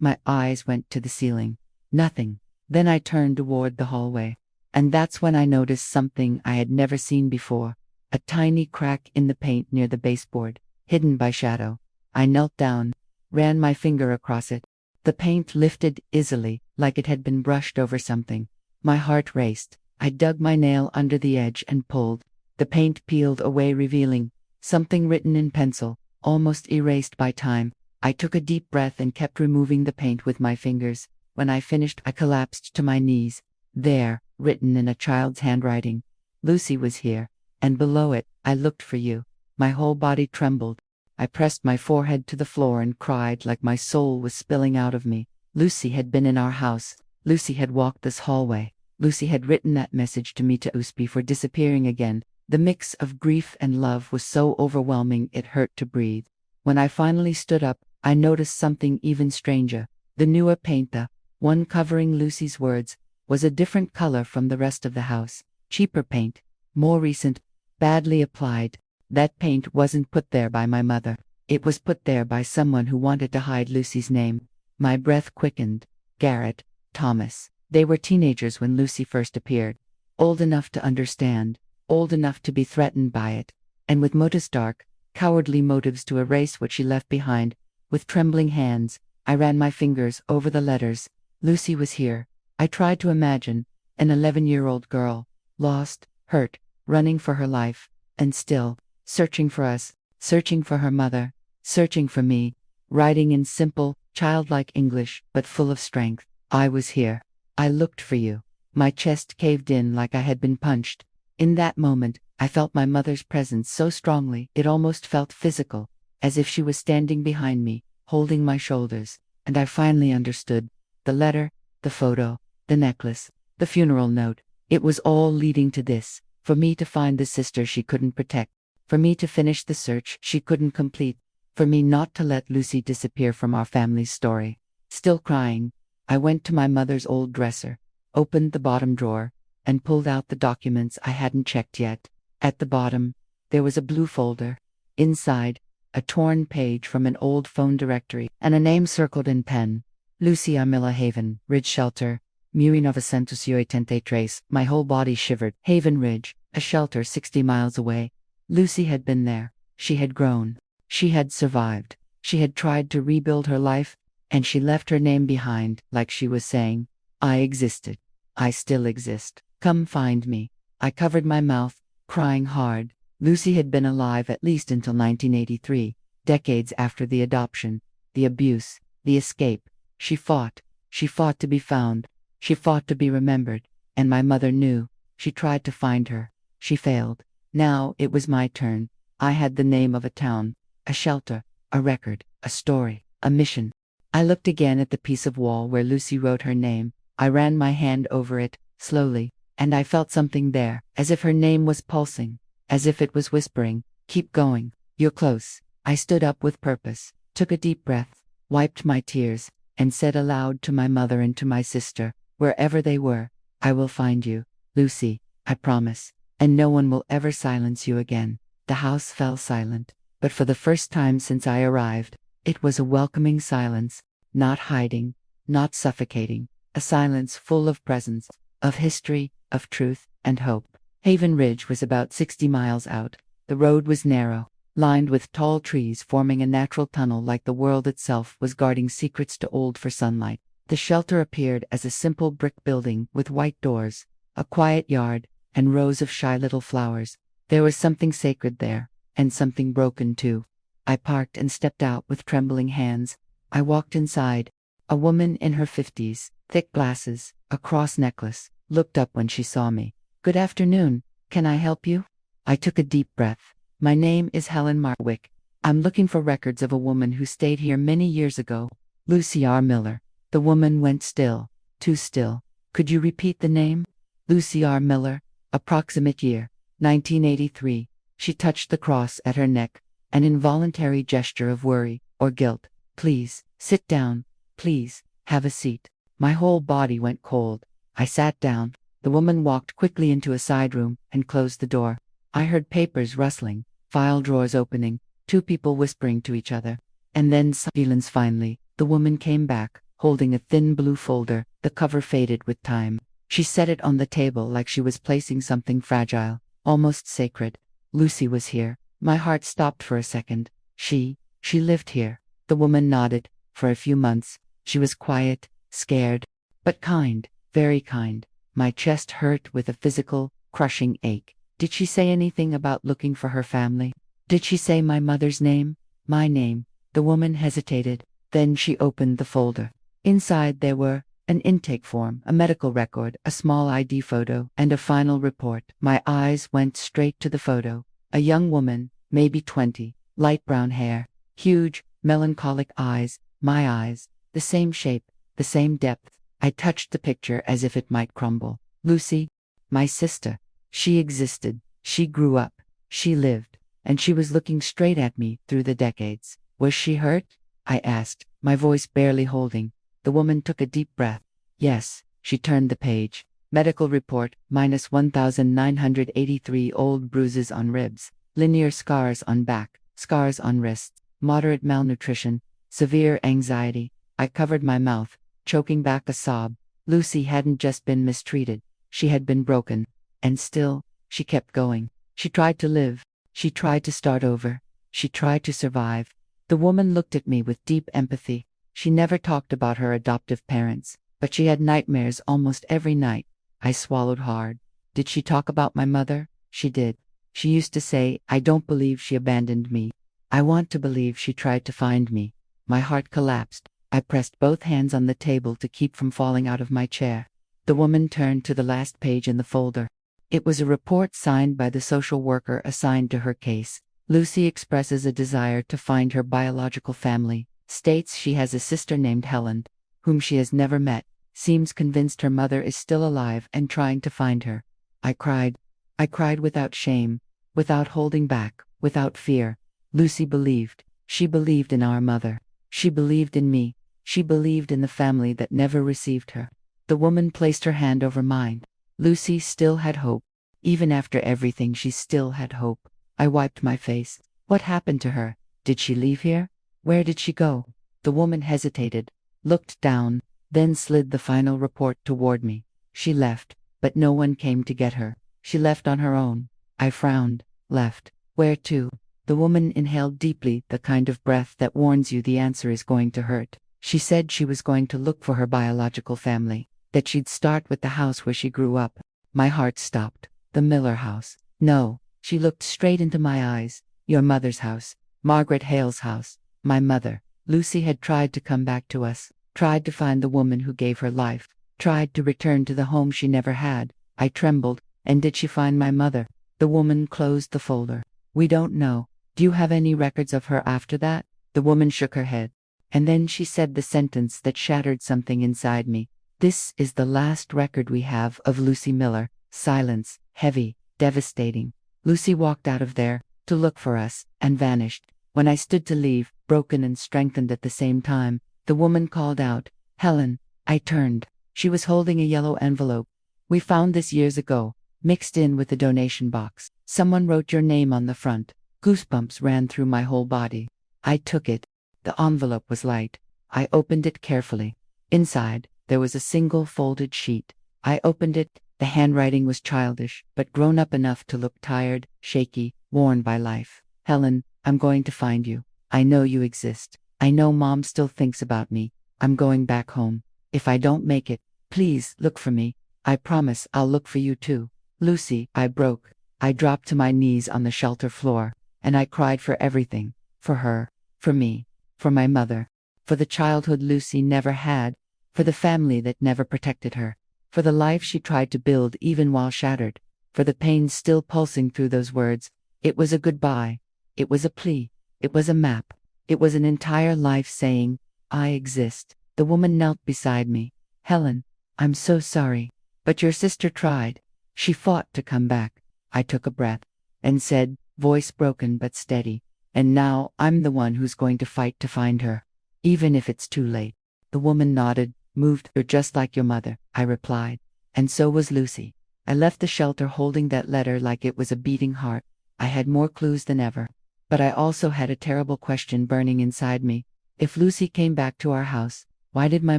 My eyes went to the ceiling. Nothing. Then I turned toward the hallway. And that's when I noticed something I had never seen before. A tiny crack in the paint near the baseboard, hidden by shadow. I knelt down, ran my finger across it. The paint lifted easily, like it had been brushed over something. My heart raced. I dug my nail under the edge and pulled. The paint peeled away, revealing something written in pencil, almost erased by time. I took a deep breath and kept removing the paint with my fingers. When I finished, I collapsed to my knees. There, written in a child's handwriting, "Lucy was here." And below it, "I looked for you." My whole body trembled. I pressed my forehead to the floor and cried like my soul was spilling out of me. Lucy had been in our house. Lucy had walked this hallway. Lucy had written that message to me to us before disappearing again. The mix of grief and love was so overwhelming it hurt to breathe. When I finally stood up, I noticed something even stranger. The newer paint, the one covering Lucy's words, was a different color from the rest of the house. Cheaper paint, more recent, badly applied. That paint wasn't put there by my mother. It was put there by someone who wanted to hide Lucy's name. My breath quickened. Garrett, Thomas. They were teenagers when Lucy first appeared. Old enough to understand, old enough to be threatened by it, and with motives, dark, cowardly motives to erase what she left behind. With trembling hands, I ran my fingers over the letters. Lucy was here. I tried to imagine an 11-year-old girl, lost, hurt, running for her life, and still searching for us, searching for her mother, searching for me, writing in simple, childlike English, but full of strength. I was here. I looked for you. My chest caved in like I had been punched. In that moment, I felt my mother's presence so strongly it almost felt physical, as if she was standing behind me, holding my shoulders. And I finally understood. The letter, the photo, the necklace, the funeral note. It was all leading to this. For me to find the sister she couldn't protect. For me to finish the search she couldn't complete. For me not to let Lucy disappear from our family's story. Still crying, I went to my mother's old dresser, opened the bottom drawer, and pulled out the documents I hadn't checked yet. At the bottom, there was a blue folder. Inside, a torn page from an old phone directory, and a name circled in pen. Lucy Armilla Haven, Ridge Shelter, 1983. My whole body shivered. Haven Ridge, a shelter 60 miles away. Lucy had been there. She had grown. She had survived. She had tried to rebuild her life, and she left her name behind, like she was saying, I existed. I still exist. Come find me. I covered my mouth, crying hard. Lucy had been alive at least until 1983, decades after the adoption, the abuse, the escape. She fought. She fought to be found. She fought to be remembered. And my mother knew. She tried to find her. She failed. Now it was my turn. I had the name of a town, a shelter, a record, a story, a mission. I looked again at the piece of wall where Lucy wrote her name. I ran my hand over it, slowly, and I felt something there, as if her name was pulsing, as if it was whispering, keep going, you're close. I stood up with purpose, took a deep breath, wiped my tears, and said aloud to my mother and to my sister, wherever they were, I will find you, Lucy, I promise, and no one will ever silence you again. The house fell silent, but for the first time since I arrived, it was a welcoming silence, not hiding, not suffocating, a silence full of presence, of history, of truth, and hope. Haven Ridge was about 60 miles out. The road was narrow, lined with tall trees forming a natural tunnel like the world itself was guarding secrets too old for sunlight. The shelter appeared as a simple brick building with white doors, a quiet yard, and rows of shy little flowers. There was something sacred there, and something broken too. I parked and stepped out with trembling hands. I walked inside. A woman in her 50s, thick glasses, a cross necklace, looked up when she saw me. Good afternoon, can I help you? I took a deep breath. My name is Helen Marwick. I'm looking for records of a woman who stayed here many years ago. Lucy R. Miller. The woman went still, too still. Could you repeat the name? Lucy R. Miller. Approximate year, 1983. She touched the cross at her neck, an involuntary gesture of worry or guilt. Please, sit down. Please, have a seat. My whole body went cold. I sat down. The woman walked quickly into a side room and closed the door. I heard papers rustling, file drawers opening, two people whispering to each other. And then silence finally. The woman came back, holding a thin blue folder, the cover faded with time. She set it on the table like she was placing something fragile, almost sacred. Lucy was here. My heart stopped for a second. She lived here. The woman nodded. For a few months, she was quiet, scared, but kind, very kind. My chest hurt with a physical, crushing ache. Did she say anything about looking for her family? Did she say my mother's name? My name? The woman hesitated. Then she opened the folder. Inside there were an intake form, a medical record, a small ID photo, and a final report. My eyes went straight to the photo. A young woman, maybe 20, light brown hair, huge, melancholic eyes, my eyes, the same shape, the same depth. I touched the picture as if it might crumble. Lucy, my sister. She existed. She grew up. She lived. And she was looking straight at me through the decades. Was she hurt? I asked, my voice barely holding. The woman took a deep breath. Yes, she turned the page. Medical report, minus 1,983 old bruises on ribs, linear scars on back, scars on wrists, moderate malnutrition, severe anxiety. I covered my mouth, choking back a sob. Lucy hadn't just been mistreated, she had been broken. And still, she kept going. She tried to live. She tried to start over. She tried to survive. The woman looked at me with deep empathy. She never talked about her adoptive parents, but she had nightmares almost every night. I swallowed hard. Did she talk about my mother? She did. She used to say, I don't believe she abandoned me. I want to believe she tried to find me. My heart collapsed. I pressed both hands on the table to keep from falling out of my chair. The woman turned to the last page in the folder. It was a report signed by the social worker assigned to her case. Lucy expresses a desire to find her biological family, states she has a sister named Helen, whom she has never met, seems convinced her mother is still alive and trying to find her. I cried. I cried without shame, without holding back, without fear. Lucy believed. She believed in our mother. She believed in me. She believed in the family that never received her. The woman placed her hand over mine. Lucy still had hope. Even after everything, she still had hope. I wiped my face. What happened to her? Did she leave here? Where did she go? The woman hesitated, looked down, then slid the final report toward me. She left, but no one came to get her. She left on her own. I frowned. Left. Where to? The woman inhaled deeply, the kind of breath that warns you the answer is going to hurt. She said she was going to look for her biological family, that she'd start with the house where she grew up. My heart stopped. The Miller house. No. She looked straight into my eyes. Your mother's house. Margaret Hale's house. My mother. Lucy had tried to come back to us, tried to find the woman who gave her life, tried to return to the home she never had. I trembled. And did she find my mother? The woman closed the folder. We don't know. Do you have any records of her after that? The woman shook her head. And then she said the sentence that shattered something inside me. This is the last record we have of Lucy Miller. Silence. Heavy. Devastating. Lucy walked out of there, to look for us, and vanished. When I stood to leave, broken and strengthened at the same time, the woman called out, Helen. I turned. She was holding a yellow envelope. We found this years ago, mixed in with the donation box. Someone wrote your name on the front. Goosebumps ran through my whole body. I took it. The envelope was light. I opened it carefully. Inside, there was a single folded sheet. I opened it. The handwriting was childish, but grown up enough to look tired, shaky, worn by life. Helen, I'm going to find you. I know you exist. I know Mom still thinks about me. I'm going back home. If I don't make it, please look for me. I promise I'll look for you too. Lucy, I broke. I dropped to my knees on the shelter floor, and I cried for everything. For her, for me, for my mother, for the childhood Lucy never had, for the family that never protected her, for the life she tried to build even while shattered, for the pain still pulsing through those words. It was a goodbye. It was a plea. It was a map. It was an entire life saying, I exist. The woman knelt beside me. Helen, I'm so sorry. But your sister tried. She fought to come back. I took a breath and said, voice broken but steady, and now I'm the one who's going to fight to find her, even if it's too late. The woman nodded, moved. You're just like your mother, I replied. And so was Lucy. I left the shelter holding that letter like it was a beating heart. I had more clues than ever. But I also had a terrible question burning inside me. If Lucy came back to our house, why did my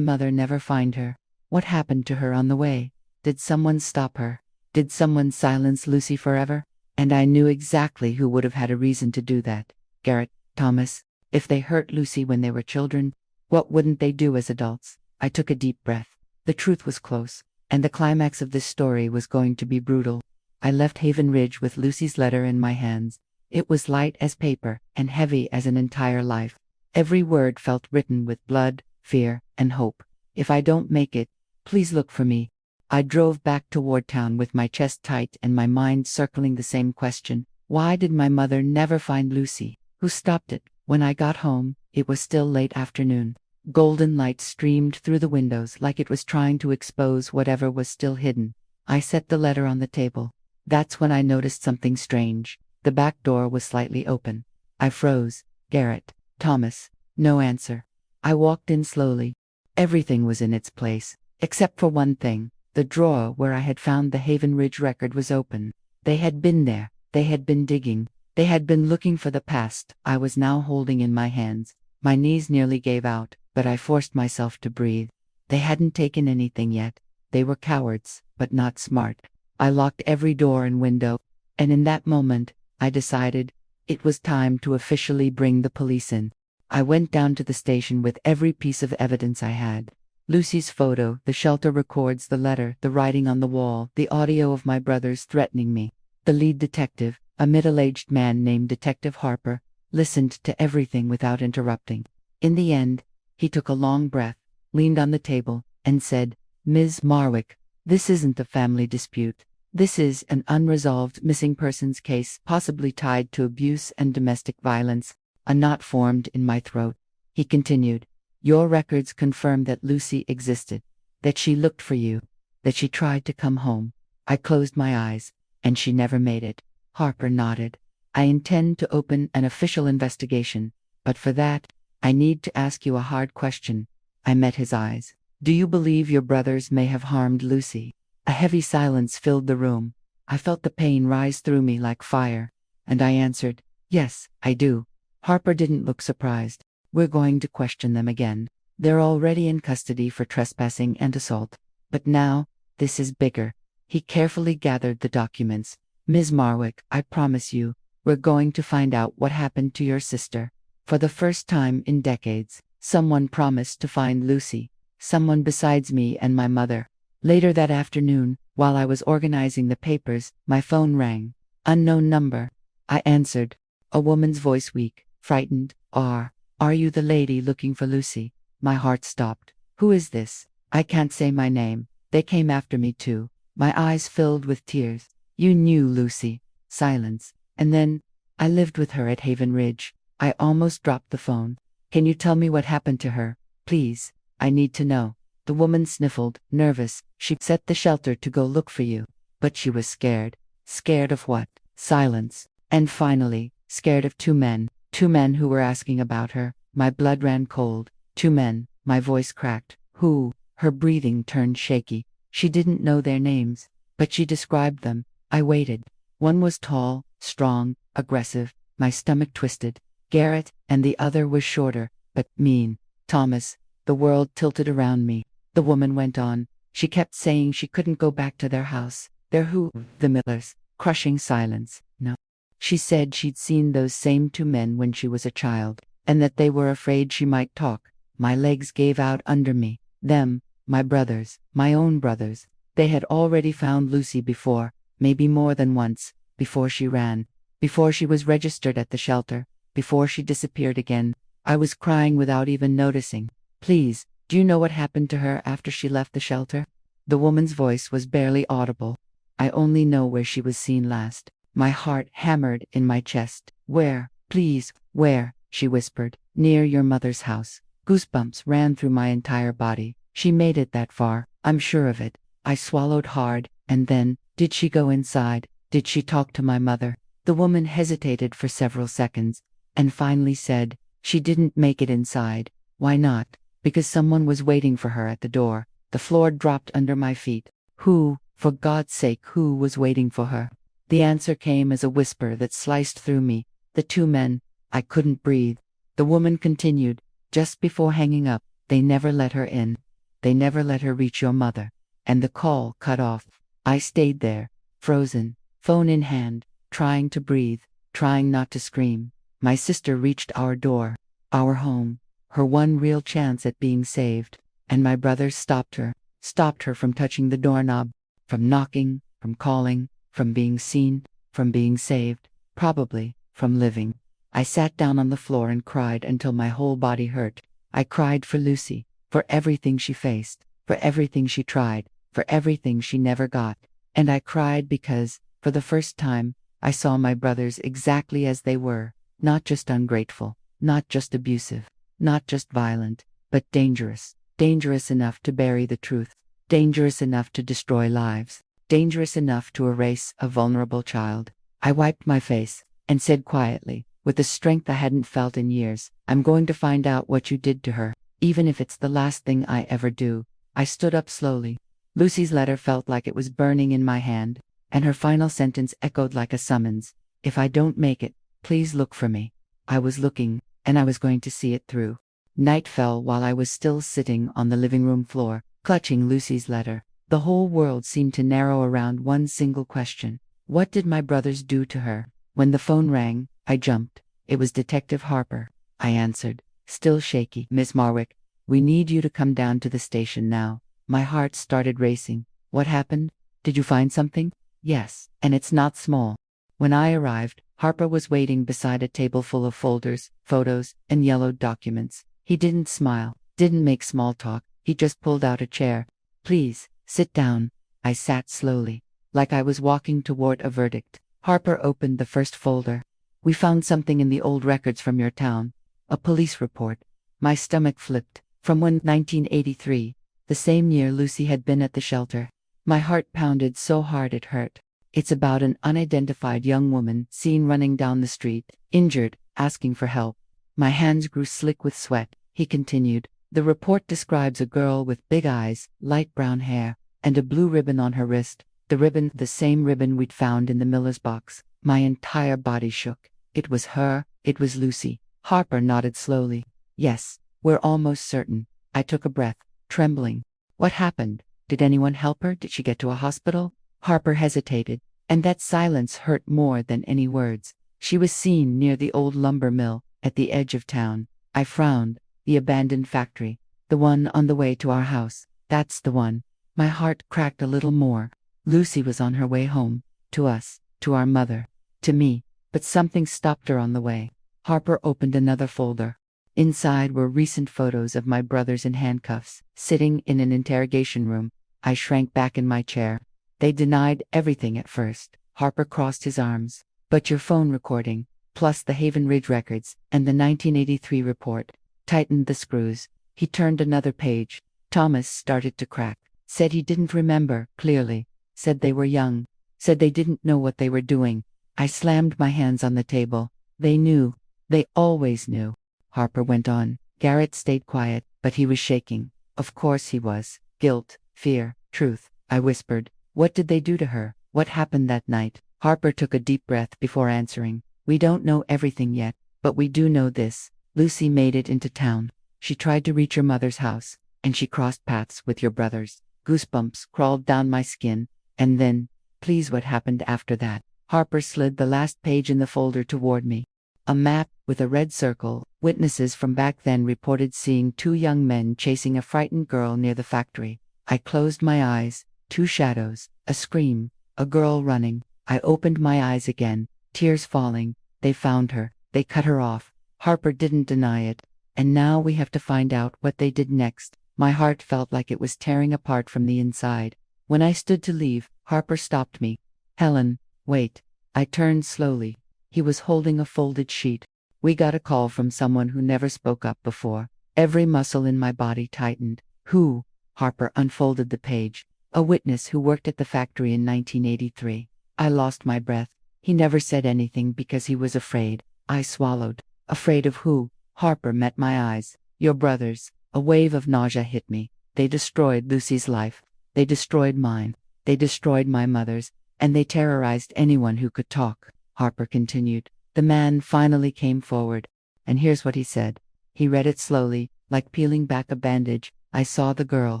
mother never find her? What happened to her on the way? Did someone stop her? Did someone silence Lucy forever? And I knew exactly who would have had a reason to do that. Garrett, Thomas. If they hurt Lucy when they were children, what wouldn't they do as adults? I took a deep breath. The truth was close, and the climax of this story was going to be brutal. I left Haven Ridge with Lucy's letter in my hands. It was light as paper and heavy as an entire life. Every word felt written with blood, fear, and hope. If I don't make it, please look for me. I drove back toward town with my chest tight and my mind circling the same question. Why did my mother never find Lucy? Who stopped it? When I got home, it was still late afternoon. Golden light streamed through the windows like it was trying to expose whatever was still hidden. I set the letter on the table. That's when I noticed something strange. The back door was slightly open. I froze. Garrett, Thomas. No answer. I walked in slowly. Everything was in its place, except for one thing. The drawer where I had found the Haven Ridge record was open. They had been there. They had been digging. They had been looking for the past I was now holding in my hands. My knees nearly gave out, but I forced myself to breathe. They hadn't taken anything yet. They were cowards, but not smart. I locked every door and window, and in that moment, I decided it was time to officially bring the police in. I went down to the station with every piece of evidence I had. Lucy's photo, the shelter records, the letter, the writing on the wall, the audio of my brothers threatening me. The lead detective, a middle-aged man named Detective Harper, listened to everything without interrupting. In the end, he took a long breath, leaned on the table, and said, "Ms. Marwick, this isn't a family dispute. This is an unresolved missing persons case, possibly tied to abuse and domestic violence." A knot formed in my throat. He continued, "Your records confirm that Lucy existed, that she looked for you, that she tried to come home." I closed my eyes, and she never made it. Harper nodded. "I intend to open an official investigation, but for that, I need to ask you a hard question." I met his eyes. "Do you believe your brothers may have harmed Lucy?" A heavy silence filled the room. I felt the pain rise through me like fire, and I answered, "Yes, I do." Harper didn't look surprised. "We're going to question them again. They're already in custody for trespassing and assault. But now, this is bigger." He carefully gathered the documents. "Ms. Marwick, I promise you, we're going to find out what happened to your sister. For the first time in decades, someone promised to find Lucy. Someone besides me and my mother." Later that afternoon, while I was organizing the papers, my phone rang. Unknown number. I answered. A woman's voice, weak, frightened. Are you the lady looking for Lucy?" My heart stopped. "Who is this?" "I can't say my name. They came after me too." My eyes filled with tears. "You knew Lucy." Silence. And then, "I lived with her at Haven Ridge." I almost dropped the phone. "Can you tell me what happened to her? Please, I need to know." The woman sniffled, nervous. "She set the shelter to go look for you. But she was scared." "Scared of what?" Silence. "And finally, scared of two men. Two men who were asking about her." My blood ran cold. "Two men." My voice cracked. "Who?" Her breathing turned shaky. She didn't know their names, but she described them. I waited. One was tall, strong, aggressive. My stomach twisted. "Garrett," and the other was shorter, but mean. "Thomas." The world tilted around me. The woman went on. She kept saying she couldn't go back to their house. "They're who?" "The Millers." Crushing silence. "No." She said she'd seen those same two men when she was a child, and that they were afraid she might talk. My legs gave out under me. Them, my brothers, my own brothers. They had already found Lucy before, maybe more than once, before she ran, before she was registered at the shelter, before she disappeared again. I was crying without even noticing. "Please, do you know what happened to her after she left the shelter?" The woman's voice was barely audible. "I only know where she was seen last." My heart hammered in my chest. "Where? Please, where?" she whispered. "Near your mother's house." Goosebumps ran through my entire body. She made it that far, I'm sure of it. I swallowed hard, and then, did she go inside? Did she talk to my mother? The woman hesitated for several seconds, and finally said, "She didn't make it inside." "Why not?" "Because someone was waiting for her at the door." The floor dropped under my feet. Who, for God's sake, who was waiting for her? The answer came as a whisper that sliced through me. "The two men." I couldn't breathe. The woman continued, "Just before hanging up, they never let her in. They never let her reach your mother." And the call cut off. I stayed there, frozen, phone in hand, trying to breathe, trying not to scream. My sister reached our door, our home, her one real chance at being saved, and my brothers stopped her from touching the doorknob, from knocking, from calling, from being seen, from being saved, probably from living. I sat down on the floor and cried until my whole body hurt. I cried for Lucy, for everything she faced, for everything she tried, for everything she never got. And I cried because, for the first time, I saw my brothers exactly as they were, not just ungrateful, not just abusive, not just violent, but dangerous. Dangerous enough to bury the truth, dangerous enough to destroy lives, dangerous enough to erase a vulnerable child. I wiped my face and said quietly, with a strength I hadn't felt in years. I'm going to find out what you did to her, even if it's the last thing I ever do. I stood up slowly. Lucy's letter felt like it was burning in my hand, and her final sentence echoed like a summons. If I don't make it, please look for me. I was looking, and I was going to see it through. Night fell while I was still sitting on the living room floor, clutching Lucy's letter. The whole world seemed to narrow around one single question. What did my brothers do to her? When the phone rang, I jumped. It was Detective Harper. I answered, still shaky. Miss Marwick, we need you to come down to the station now. My heart started racing. What happened? Did you find something? Yes, and it's not small. When I arrived, Harper was waiting beside a table full of folders, photos, and yellowed documents. He didn't smile, didn't make small talk. He just pulled out a chair. Please, sit down. I sat slowly, like I was walking toward a verdict. Harper opened the first folder. We found something in the old records from your town. A police report. My stomach flipped. From 1983, the same year Lucy had been at the shelter. My heart pounded so hard it hurt. It's about an unidentified young woman seen running down the street, injured, asking for help. My hands grew slick with sweat. He continued. The report describes a girl with big eyes, light brown hair, and a blue ribbon on her wrist. The ribbon, the same ribbon we'd found in the miller's box. My entire body shook. It was her. It was Lucy. Harper nodded slowly. Yes, we're almost certain. I took a breath, trembling. What happened? Did anyone help her? Did she get to a hospital? Harper hesitated, and that silence hurt more than any words. She was seen near the old lumber mill, at the edge of town. I frowned. The abandoned factory. The one on the way to our house. That's the one. My heart cracked a little more. Lucy was on her way home. To us. To our mother. To me. But something stopped her on the way. Harper opened another folder. Inside were recent photos of my brothers in handcuffs, sitting in an interrogation room. I shrank back in my chair. They denied everything at first. Harper crossed his arms. But your phone recording, plus the Haven Ridge records, and the 1983 report, tightened the screws. He turned another page. Thomas started to crack. Said he didn't remember, clearly. Said they were young. Said they didn't know what they were doing. I slammed my hands on the table. They knew. They always knew. Harper went on. Garrett stayed quiet, but he was shaking. Of course he was. Guilt, fear, truth. I whispered. What did they do to her? What happened that night? Harper took a deep breath before answering. We don't know everything yet, but we do know this. Lucy made it into town. She tried to reach her mother's house, and she crossed paths with your brothers. Goosebumps crawled down my skin, and then, please, what happened after that? Harper slid the last page in the folder toward me. A map with a red circle. Witnesses from back then reported seeing two young men chasing a frightened girl near the factory. I closed my eyes. Two shadows, a scream, a girl running. I opened my eyes again, tears falling. They found her. They cut her off. Harper didn't deny it. And now we have to find out what they did next. My heart felt like it was tearing apart from the inside. When I stood to leave, Harper stopped me. Helen, wait. I turned slowly. He was holding a folded sheet. We got a call from someone who never spoke up before. Every muscle in my body tightened. Who? Harper unfolded the page. A witness who worked at the factory in 1983. I lost my breath. He never said anything because he was afraid. I swallowed. Afraid of who? Harper met my eyes. Your brothers. A wave of nausea hit me. They destroyed Lucy's life. They destroyed mine. They destroyed my mother's. And they terrorized anyone who could talk. Harper continued. The man finally came forward. And here's what he said. He read it slowly, like peeling back a bandage. I saw the girl.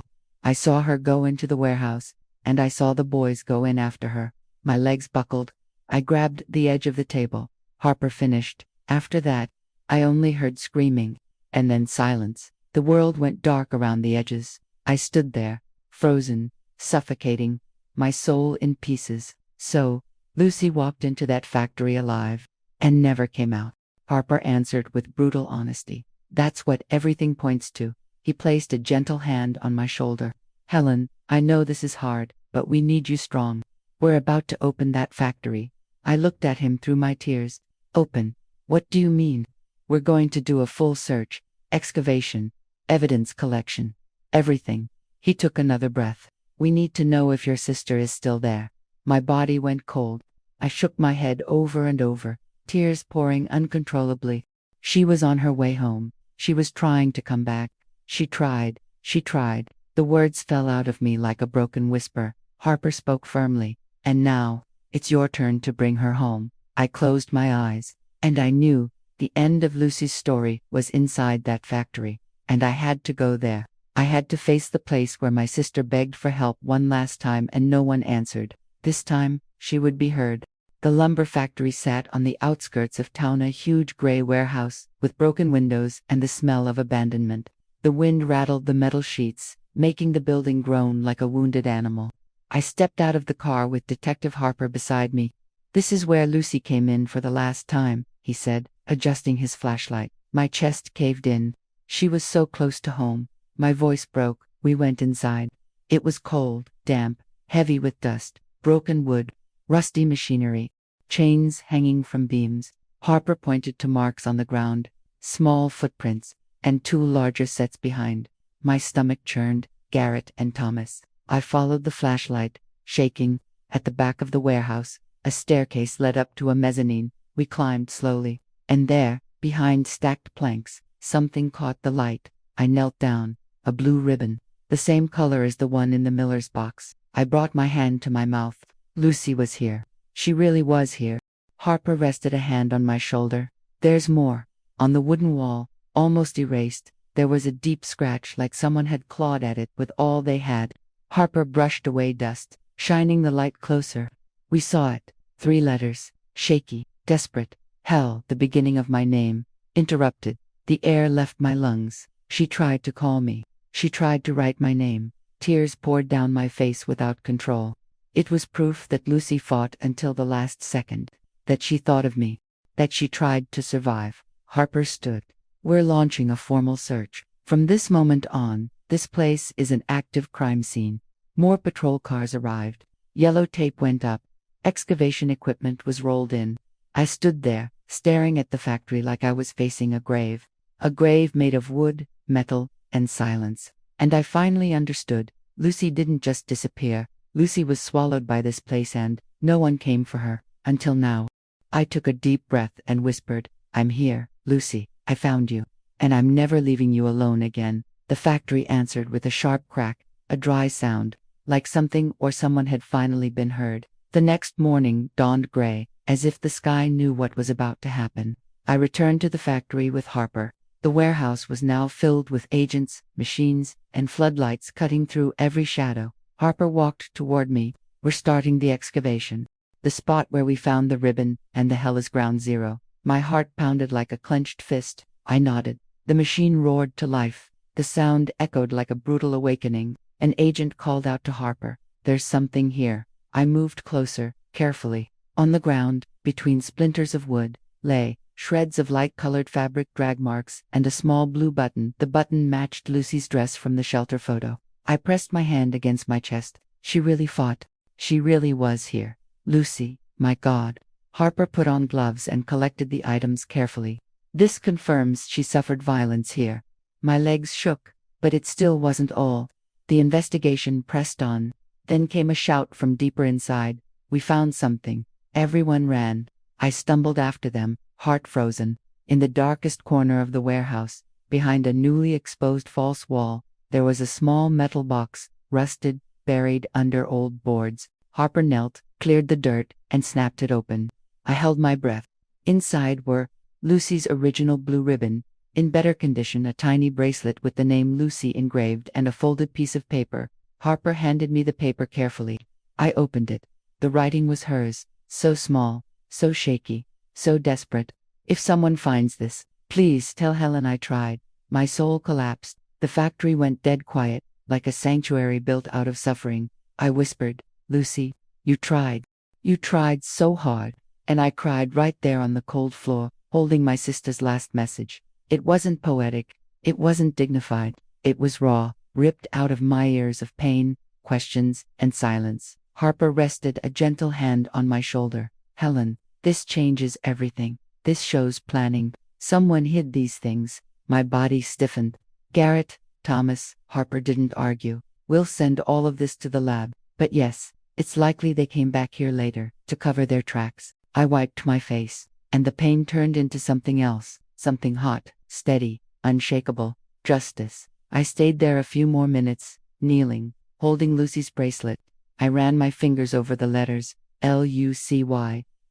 I saw her go into the warehouse, and I saw the boys go in after her. My legs buckled. I grabbed the edge of the table. Harper finished. After that, I only heard screaming, and then silence. The world went dark around the edges. I stood there, frozen, suffocating, my soul in pieces. So, Lucy walked into that factory alive, and never came out. Harper answered with brutal honesty. That's what everything points to. He placed a gentle hand on my shoulder. Helen, I know this is hard, but we need you strong. We're about to open that factory. I looked at him through my tears. Open? What do you mean? We're going to do a full search, excavation, evidence collection, everything. He took another breath. We need to know if your sister is still there. My body went cold. I shook my head over and over. tears pouring uncontrollably. She was on her way home. She was trying to come back. She tried. She tried. The words fell out of me like a broken whisper. Harper spoke firmly. And now, it's your turn to bring her home. I closed my eyes, and I knew the end of Lucy's story was inside that factory, and I had to go there. I had to face the place where my sister begged for help one last time and no one answered. This time, she would be heard. The lumber factory sat on the outskirts of town, a huge gray warehouse with broken windows and the smell of abandonment. The wind rattled the metal sheets, making the building groan like a wounded animal. I stepped out of the car with Detective Harper beside me. "This is where Lucy came in for the last time," he said, adjusting his flashlight. My chest caved in. She was so close to home. My voice broke. We went inside. It was cold, damp, heavy with dust, broken wood, rusty machinery, chains hanging from beams. Harper pointed to marks on the ground, small footprints, and two larger sets behind. My stomach churned. Garrett and Thomas. I followed the flashlight, shaking. At the back of the warehouse, a staircase led up to a mezzanine. We climbed slowly, and there, behind stacked planks, something caught the light. I knelt down. A blue ribbon, the same color as the one in the miller's box. I brought my hand to my mouth. Lucy was here. She really was here. Harper rested a hand on my shoulder. "There's more." On the wooden wall, almost erased, there was a deep scratch like someone had clawed at it with all they had. Harper brushed away dust, shining the light closer. We saw it. 3 letters. Shaky, desperate. Hell, the beginning of my name. Interrupted. The air left my lungs. She tried to call me. She tried to write my name. Tears poured down my face without control. It was proof that Lucy fought until the last second. That she thought of me. That she tried to survive. Harper stood. "We're launching a formal search. From this moment on, this place is an active crime scene." More patrol cars arrived. Yellow tape went up. Excavation equipment was rolled in. I stood there, staring at the factory like I was facing a grave. A grave made of wood, metal, and silence. And I finally understood. Lucy didn't just disappear. Lucy was swallowed by this place, and no one came for her, until now. I took a deep breath and whispered, "I'm here, Lucy. I found you. And I'm never leaving you alone again." The factory answered with a sharp crack, a dry sound, like something or someone had finally been heard. The next morning dawned gray, as if the sky knew what was about to happen. I returned to the factory with Harper. The warehouse was now filled with agents, machines, and floodlights cutting through every shadow. Harper walked toward me. "We're starting the excavation. The spot where we found the ribbon and the hell is ground zero." My heart pounded like a clenched fist. I nodded. The machine roared to life. The sound echoed like a brutal awakening. An agent called out to Harper, "There's something here." I moved closer, carefully. On the ground, between splinters of wood, lay shreds of light-colored fabric, drag marks, and a small blue button. The button matched Lucy's dress from the shelter photo. I pressed my hand against my chest. She really fought. She really was here. Lucy, my God. Harper put on gloves and collected the items carefully. "This confirms she suffered violence here." My legs shook, but it still wasn't all. The investigation pressed on. Then came a shout from deeper inside. "We found something." Everyone ran. I stumbled after them, heart frozen. In the darkest corner of the warehouse, behind a newly exposed false wall, there was a small metal box, rusted, buried under old boards. Harper knelt, cleared the dirt, and snapped it open. I held my breath. Inside were Lucy's original blue ribbon, in better condition, a tiny bracelet with the name Lucy engraved, and a folded piece of paper. Harper handed me the paper carefully. I opened it. The writing was hers, so small, so shaky, so desperate. "If someone finds this, please tell Helen I tried." My soul collapsed. The factory went dead quiet, like a sanctuary built out of suffering. I whispered, "Lucy, you tried. You tried so hard." And I cried right there on the cold floor, holding my sister's last message. It wasn't poetic. It wasn't dignified. It was raw, ripped out of my ears of pain, questions, and silence. Harper rested a gentle hand on my shoulder. "Helen, this changes everything. This shows planning. Someone hid these things." My body stiffened. "Garrett, Thomas," Harper didn't argue. "We'll send all of this to the lab. But yes, it's likely they came back here later, to cover their tracks." I wiped my face. and the pain turned into something else, something hot, steady, unshakable. Justice. I stayed there a few more minutes, kneeling, holding Lucy's bracelet. I ran my fingers over the letters, Lucy.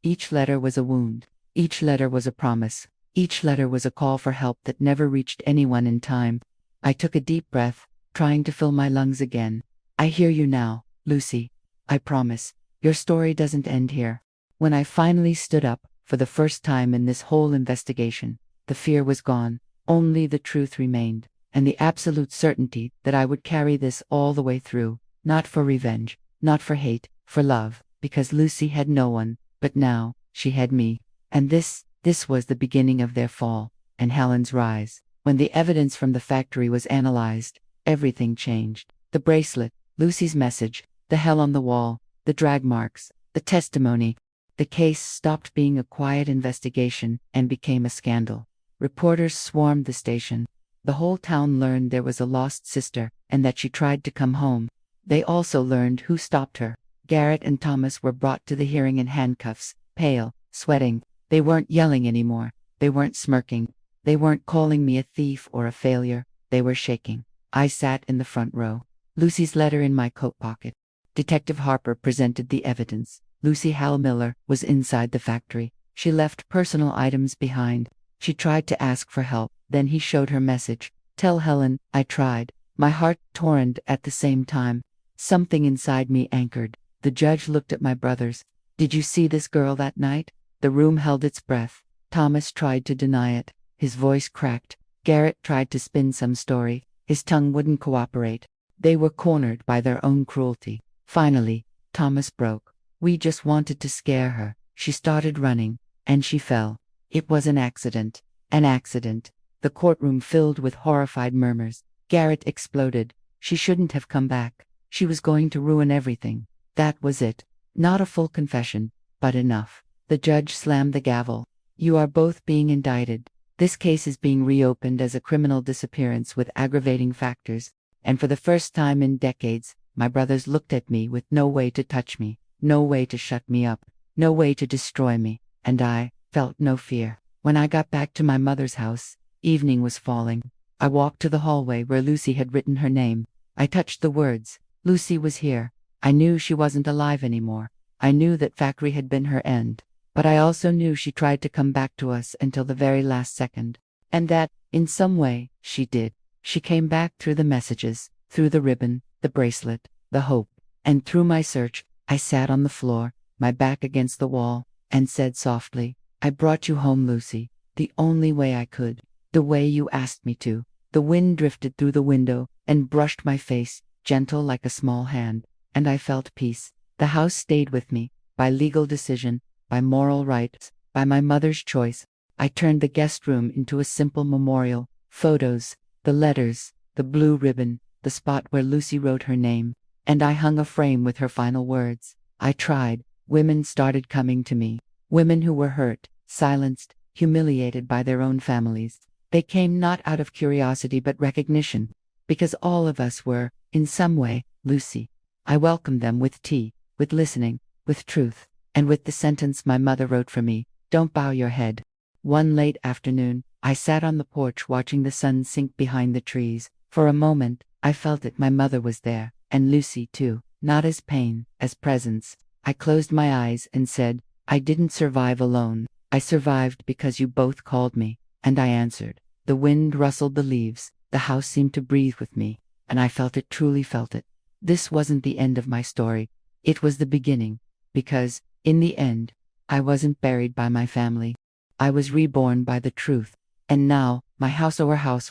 Each letter was a wound. Each letter was a promise. Each letter was a call for help that never reached anyone in time. I took a deep breath, trying to fill my lungs again. I hear you now, Lucy. I promise. Your story doesn't end here. When I finally stood up, for the first time in this whole investigation, the fear was gone. Only the truth remained, and the absolute certainty that I would carry this all the way through, not for revenge, not for hate, for love, because Lucy had no one, but now, she had me. And this was the beginning of their fall, and Helen's rise. When the evidence from the factory was analyzed, everything changed. The bracelet, Lucy's message, the hell on the wall, the drag marks, the testimony. The case stopped being a quiet investigation and became a scandal. Reporters swarmed the station. The whole town learned there was a lost sister, and that she tried to come home. They also learned who stopped her. Garrett and Thomas were brought to the hearing in handcuffs, pale, sweating. They weren't yelling anymore. They weren't smirking. They weren't calling me a thief or a failure. They were shaking. I sat in the front row, Lucy's letter in my coat pocket. Detective Harper presented the evidence. Lucy Hal Miller was inside the factory. She left personal items behind. She tried to ask for help. Then he showed her message. Tell Helen, I tried. My heart torn at the same time. Something inside me anchored. The judge looked at my brothers. Did you see this girl that night? The room held its breath. Thomas tried to deny it. His voice cracked. Garrett tried to spin some story. His tongue wouldn't cooperate. They were cornered by their own cruelty. Finally, Thomas broke. We just wanted to scare her. She started running, and she fell. It was an accident. An accident. The courtroom filled with horrified murmurs. Garrett exploded. She shouldn't have come back. She was going to ruin everything. That was it. Not a full confession, but enough. The judge slammed the gavel. You are both being indicted. This case is being reopened as a criminal disappearance with aggravating factors. And for the first time in decades, my brothers looked at me with no way to touch me, no way to shut me up, no way to destroy me, and I felt no fear. When I got back to my mother's house, evening was falling. I walked to the hallway where Lucy had written her name. I touched the words. Lucy was here. I knew she wasn't alive anymore. I knew that factory had been her end. But I also knew she tried to come back to us until the very last second. And that, in some way, she did. She came back through the messages, through the ribbon, the bracelet, the hope. And through my search, I sat on the floor, my back against the wall, and said softly, I brought you home, Lucy, the only way I could, the way you asked me to. The wind drifted through the window and brushed my face, gentle like a small hand, and I felt peace. The house stayed with me, by legal decision, by moral rights, by my mother's choice. I turned the guest room into a simple memorial. Photos, the letters, the blue ribbon, the spot where Lucy wrote her name, and I hung a frame with her final words. I tried. Women started coming to me. Women who were hurt, silenced, humiliated by their own families. They came not out of curiosity but recognition, because all of us were, in some way, Lucy. I welcomed them with tea, with listening, with truth, and with the sentence my mother wrote for me, don't bow your head. One late afternoon, I sat on the porch watching the sun sink behind the trees. For a moment, I felt that my mother was there, and Lucy too, not as pain, as presence. I closed my eyes and said, I didn't survive alone. I survived because you both called me, and I answered. The wind rustled the leaves, the house seemed to breathe with me, and I felt it, truly felt it. This wasn't the end of my story. It was the beginning, because, in the end, I wasn't buried by my family. I was reborn by the truth, and now, my house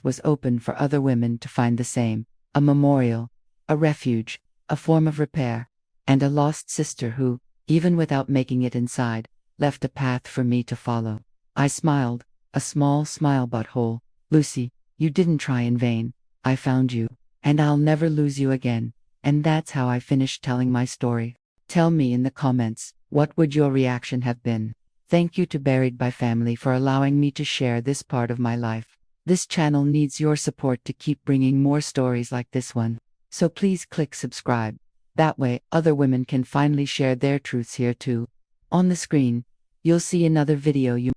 was open for other women to find the same, a memorial, a refuge, a form of repair, and a lost sister who, even without making it inside, left a path for me to follow. I smiled, a small smile but whole. Lucy, you didn't try in vain. I found you, and I'll never lose you again. And that's how I finished telling my story. Tell me in the comments, what would your reaction have been? Thank you to Buried by Family for allowing me to share this part of my life. This channel needs your support to keep bringing more stories like this one. So please click subscribe. That way, other women can finally share their truths here too. On the screen, you'll see another video you